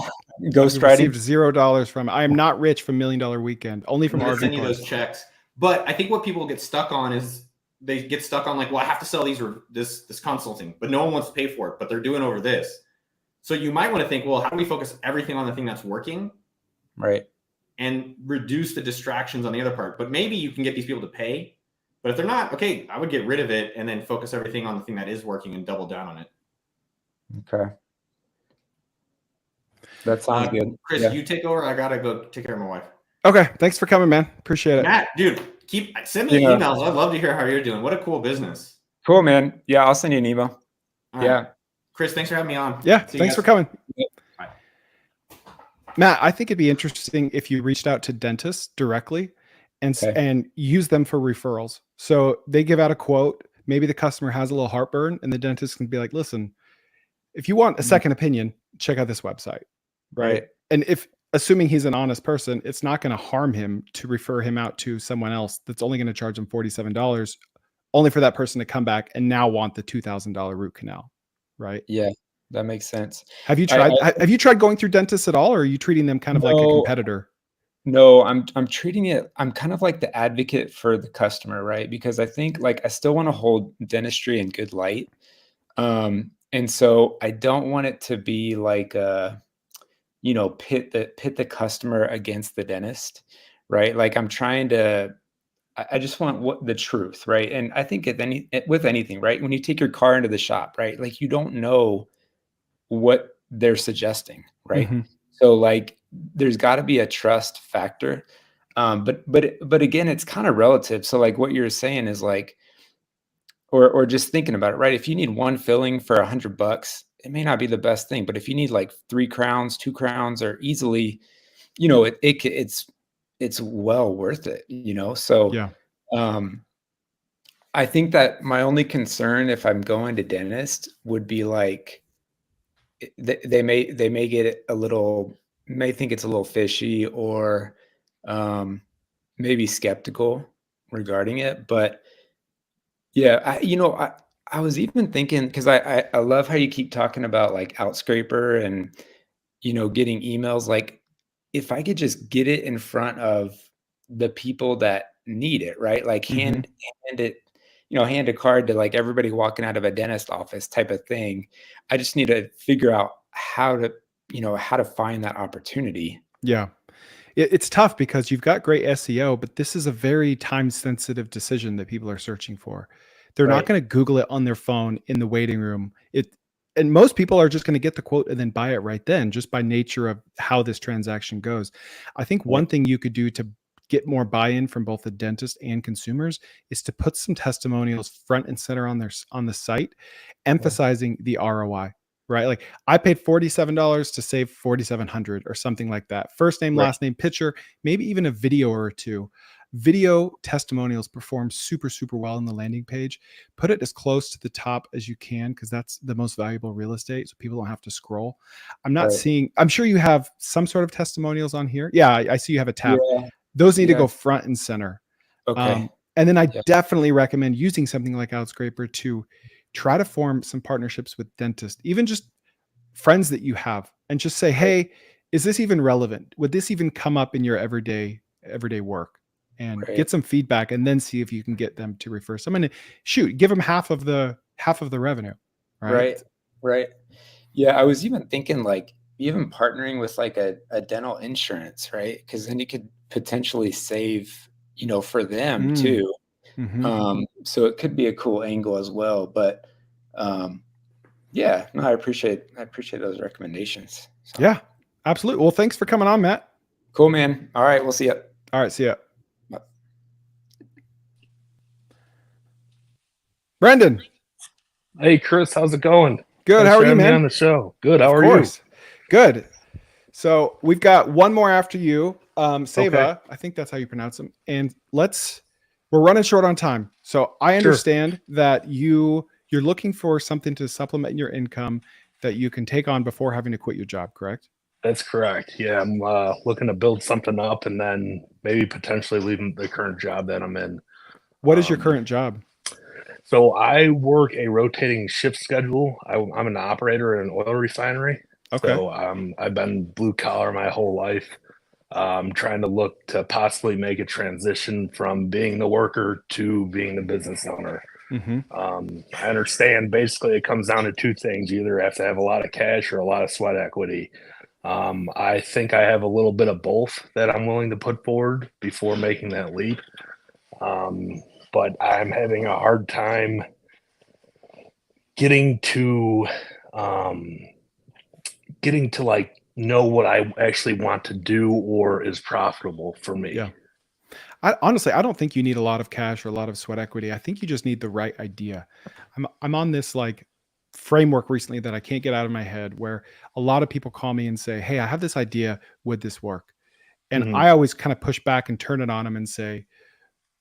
Ghostwriting. Received $0 from. I am not rich from $1 Million Weekend. Only from RV send you Parts. those checks. But I think what people get stuck on is they get stuck on like, well, I have to sell this consulting, but no one wants to pay for it. But they're doing over this. So you might want to think, well, how do we focus everything on the thing that's working? Right. And reduce the distractions on the other part. But maybe you can get these people to pay. But if they're not, okay, I would get rid of it and then focus everything on the thing that is working and double down on it. Okay. That sounds good. Chris, you take over. I got to go take care of my wife. Okay. Thanks for coming, man. Appreciate it. Matt, dude, send me emails. I'd love to hear how you're doing. What a cool business. Cool, man. Yeah, I'll send you an email. Right. Chris, thanks for having me on. Yeah, thanks for coming. Bye. Matt, I think it'd be interesting if you reached out to dentists directly and use them for referrals. So they give out a quote. Maybe the customer has a little heartburn, and the dentist can be like, listen, if you want a second opinion, check out this website. Right. And if, assuming he's an honest person, it's not going to harm him to refer him out to someone else that's only going to charge him $47, only for that person to come back and now want the $2,000 root canal. Right. Yeah, that makes sense. Have you tried? Have you tried going through dentists at all, or are you treating them kind of like a competitor? No, I'm treating it. I'm kind of like the advocate for the customer, right? Because I think like I still want to hold dentistry in good light, and so I don't want it to be like pit the customer against the dentist, right? Like I'm trying to. I just want the truth, right? And I think with anything, right? When you take your car into the shop, right? Like you don't know what they're suggesting, right? Mm-hmm. So like there's got to be a trust factor. But again, it's kind of relative. So like what you're saying is like, or just thinking about it, right? If you need one filling for $100, it may not be the best thing, but if you need like 3 crowns, 2 crowns, or easily, it's well worth it, So yeah. I think that my only concern if I'm going to dentist would be like they may get it may think it's a little fishy or maybe skeptical regarding it. But yeah, I was even thinking, because I love how you keep talking about like Outscraper and getting emails. Like if I could just get it in front of the people that need it, right? Like hand a card to like everybody walking out of a dentist office type of thing. I just need to figure out how to find that opportunity. Yeah. It's tough because you've got great SEO, but this is a very time sensitive decision that people are searching for. They're not going to Google it on their phone in the waiting room. And most people are just going to get the quote and then buy it right then, just by nature of how this transaction goes. I think one thing you could do to get more buy-in from both the dentist and consumers is to put some testimonials front and center on the site, emphasizing the ROI, right? Like I paid $47 to save $4,700 or something like that. First name, last name, picture, maybe even a video or two. Video testimonials perform super, super well on the landing page. Put it as close to the top as you can, because that's the most valuable real estate, so people don't have to scroll. I'm sure you have some sort of testimonials on here. Yeah, I see you have a tab. Yeah. Those need to go front and center. Okay. And then I definitely recommend using something like Outscraper to try to form some partnerships with dentists, even just friends that you have, and just say, hey, is this even relevant? Would this even come up in your everyday work? And get some feedback, and then see if you can get them to refer someone. Give them half of the revenue, right? Right. Yeah, I was even thinking like even partnering with like a dental insurance, right? Because then you could potentially save, for them too. Mm-hmm. So it could be a cool angle as well. But yeah, no, I appreciate those recommendations. So. Yeah, absolutely. Well, thanks for coming on, Matt. Cool, man. All right, we'll see you. All right, see ya. Bye. Brendan. Hey, Chris, how's it going? Good. Thanks How for are you, having me man? on the show. Good. How Of are course. Good. So we've got one more after you, Seva. Okay. I think that's how you pronounce them. And we're running short on time. So I understand that you're looking for something to supplement your income that you can take on before having to quit your job, correct? That's correct. Yeah, I'm looking to build something up and then maybe potentially leaving the current job that I'm in. What is your current job? So I work a rotating shift schedule. I'm an operator in an oil refinery. Okay. So I've been blue collar my whole life. Trying to look to possibly make a transition from being the worker to being the business owner. Mm-hmm. I understand basically it comes down to two things. You either have to have a lot of cash or a lot of sweat equity. I think I have a little bit of both that I'm willing to put forward before making that leap. But I'm having a hard time getting to like know what I actually want to do or is profitable for me. Yeah. Honestly, I don't think you need a lot of cash or a lot of sweat equity. I think you just need the right idea. I'm on this like framework recently that I can't get out of my head, where a lot of people call me and say, "Hey, I have this idea. Would this work?" And I always kind of push back and turn it on them and say,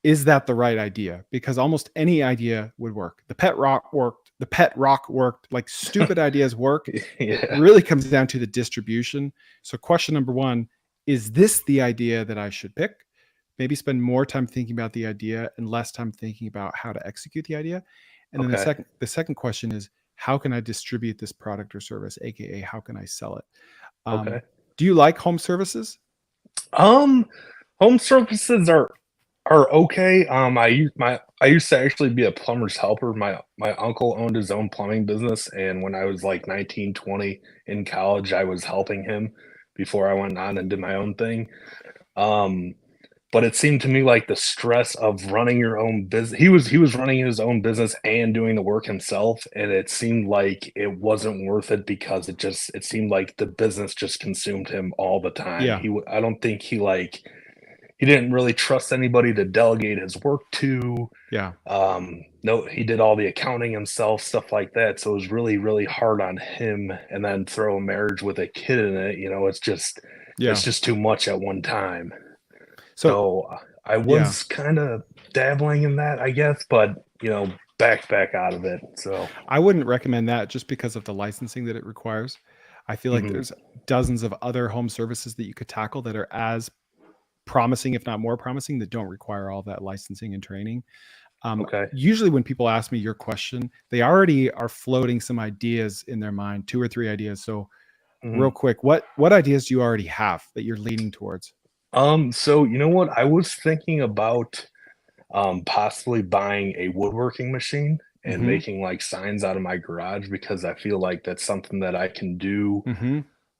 "Is that the right idea?" Because almost any idea would work. The pet rock worked. The pet rock worked. Like stupid ideas work. Yeah. It really comes down to the distribution. So question number one, is this the idea that I should pick? Maybe spend more time thinking about the idea and less time thinking about how to execute the idea. And then the second question is, how can I distribute this product or service? AKA, how can I sell it? Okay. Do you like home services? Home services are okay. I used to actually be a plumber's helper. My uncle owned his own plumbing business, and when I was like 19, 20 in college, I was helping him before I went on and did my own thing. But it seemed to me like the stress of running your own business. He was running his own business and doing the work himself, and it seemed like it wasn't worth it because it seemed like the business just consumed him all the time. Yeah. I don't think he didn't really trust anybody to delegate his work to. Yeah. No, he did all the accounting himself, stuff like that. So it was really, really hard on him. And then throw a marriage with a kid in it, it's just too much at one time. So I was kind of dabbling in that, I guess, but back out of it. So I wouldn't recommend that just because of the licensing that it requires. I feel like there's dozens of other home services that you could tackle that are as promising, if not more promising, that don't require all that licensing and training. Usually when people ask me your question, they already are floating some ideas in their mind, 2 or 3 ideas. So real quick, what ideas do you already have that you're leaning towards? So you know what? I was thinking about possibly buying a woodworking machine and making like signs out of my garage, because I feel like that's something that I can do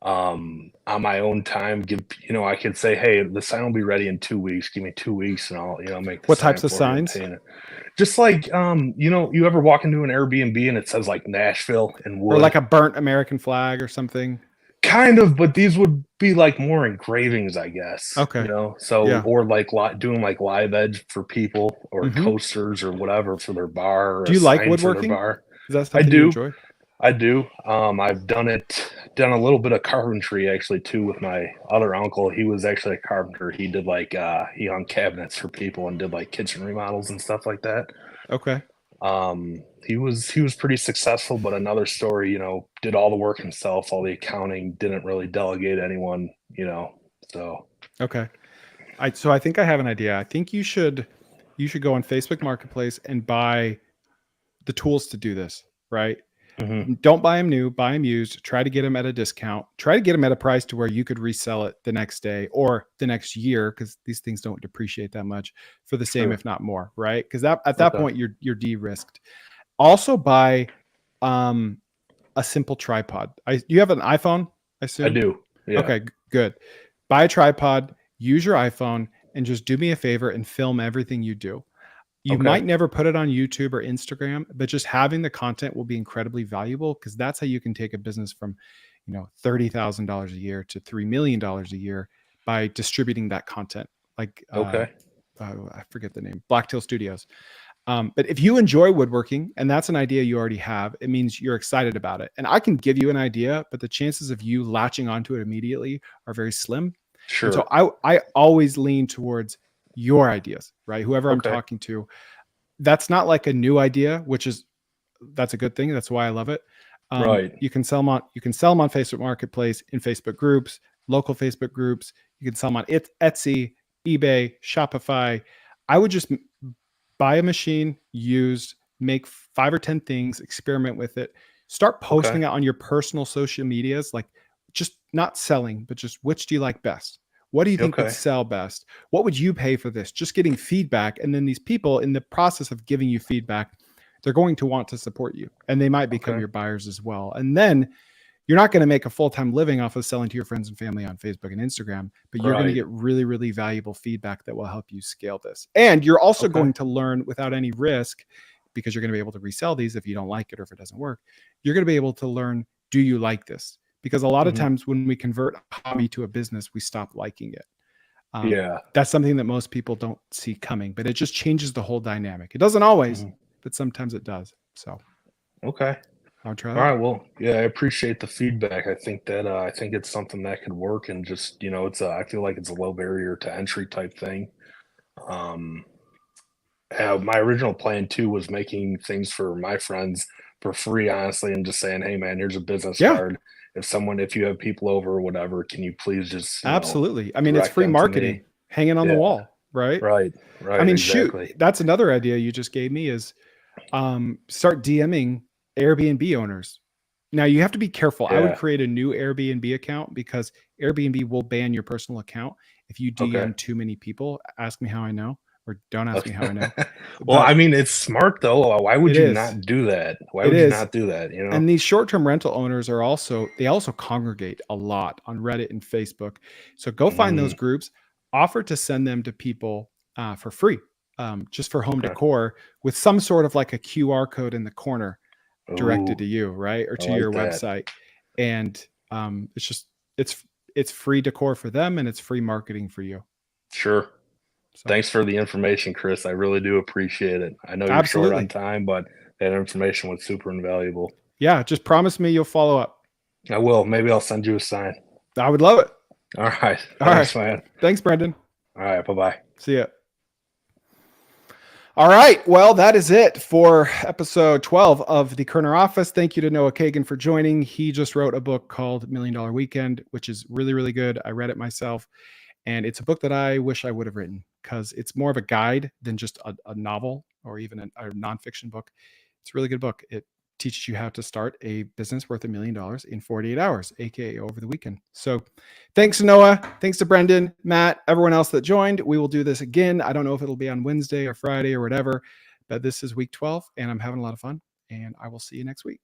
on my own time. I could say, hey, the sign will be ready in 2 weeks. Give me 2 weeks and I'll make the What sign types of for you and signs? paint it. Just like you ever walk into an Airbnb and it says like Nashville and wood, or like a burnt American flag or something? Kind of, but these would be like more engravings, I guess. Okay. Or like doing like live edge for people, or coasters or whatever for their bar. Or do you like woodworking? Bar. Is that something you enjoy? I do. I've done a little bit of carpentry actually too with my other uncle. He was actually a carpenter. He did he hung cabinets for people and did like kitchen remodels and stuff like that. Okay. He was pretty successful, but another story, did all the work himself, all the accounting, didn't really delegate anyone, so. Okay. So I think I have an idea. I think you should go on Facebook Marketplace and buy the tools to do this, right? Don't buy them new, buy them used. Try to get them at a discount. Try to get them at a price to where you could resell it the next day or the next year, because these things don't depreciate that much, for the same, if not more, right? Because at that point you're de-risked. Also buy a simple tripod. You have an iPhone, I assume? I do. Yeah. Okay, good. Buy a tripod, use your iPhone, and just do me a favor and film everything you do. You might never put it on YouTube or Instagram, but just having the content will be incredibly valuable, because that's how you can take a business from, $30,000 a year to $3 million a year by distributing that content. Like, I forget the name, Blacktail Studios. But if you enjoy woodworking and that's an idea you already have, it means you're excited about it. And I can give you an idea, but the chances of you latching onto it immediately are very slim. Sure. And so I always lean towards your ideas, right? Whoever I'm talking to, that's not like a new idea, that's a good thing. That's why I love it. Right. You can sell them on Facebook Marketplace, in Facebook groups, local Facebook groups. You can sell them on Etsy, eBay, Shopify. I would just buy a machine used, make 5 or 10 things, experiment with it, start posting it on your personal social medias, like just not selling, but just which do you like best? What do you think would sell best? What would you pay for this? Just getting feedback. And then these people, in the process of giving you feedback, they're going to want to support you, and they might become your buyers as well. And then you're not going to make a full-time living off of selling to your friends and family on Facebook and Instagram, but you're going to get really, really valuable feedback that will help you scale this. And you're also going to learn without any risk, because you're going to be able to resell these if you don't like it or if it doesn't work. You're going to be able to learn, do you like this? Because a lot of times when we convert a hobby to a business, we stop liking it. That's something that most people don't see coming, but it just changes the whole dynamic. It doesn't always, but sometimes it does. So, I'll try that. All right. Well, yeah, I appreciate the feedback. I think that I think it's something that could work, and just I feel like it's a low barrier to entry type thing. My original plan too was making things for my friends for free, honestly, and just saying, "Hey, man, here's a business card. If you have people over or whatever, can you please just absolutely? I mean, it's free marketing hanging on the wall, right? Right. I mean, shoot, that's another idea you just gave me is start DMing Airbnb owners. Now you have to be careful. I would create a new Airbnb account, because Airbnb will ban your personal account if you DM too many people. Ask me how I know, or don't ask me how I know. Well, I mean, it's smart though. Why would you not do that? Why would you not do that? And these short-term rental owners are also congregate a lot on Reddit and Facebook. So go find those groups, offer to send them to people for free, just for home decor, with some sort of like a QR code in the corner directed to you, right? Or to your website. And it's free decor for them, and it's free marketing for you. Sure. So, thanks for the information, Chris. I really do appreciate it. I know you're short on time, but that information was super invaluable. Yeah, just promise me you'll follow up. I will. Maybe I'll send you a sign. I would love it. All right. Thanks, man. Thanks, Brendan. All right. Bye-bye. See ya. All right. Well, that is it for episode 12 of the Koerner Office. Thank you to Noah Kagan for joining. He just wrote a book called $1 Million Weekend, which is really, really good. I read it myself, and it's a book that I wish I would have written, because it's more of a guide than just a novel or even a nonfiction book. It's a really good book. It teaches you how to start a business worth $1 million in 48 hours, aka over the weekend. So thanks to Noah, thanks to Brendan, Matt, everyone else that joined. We will do this again. I don't know if it'll be on Wednesday or Friday or whatever, but this is week 12, and I'm having a lot of fun, and I will see you next week.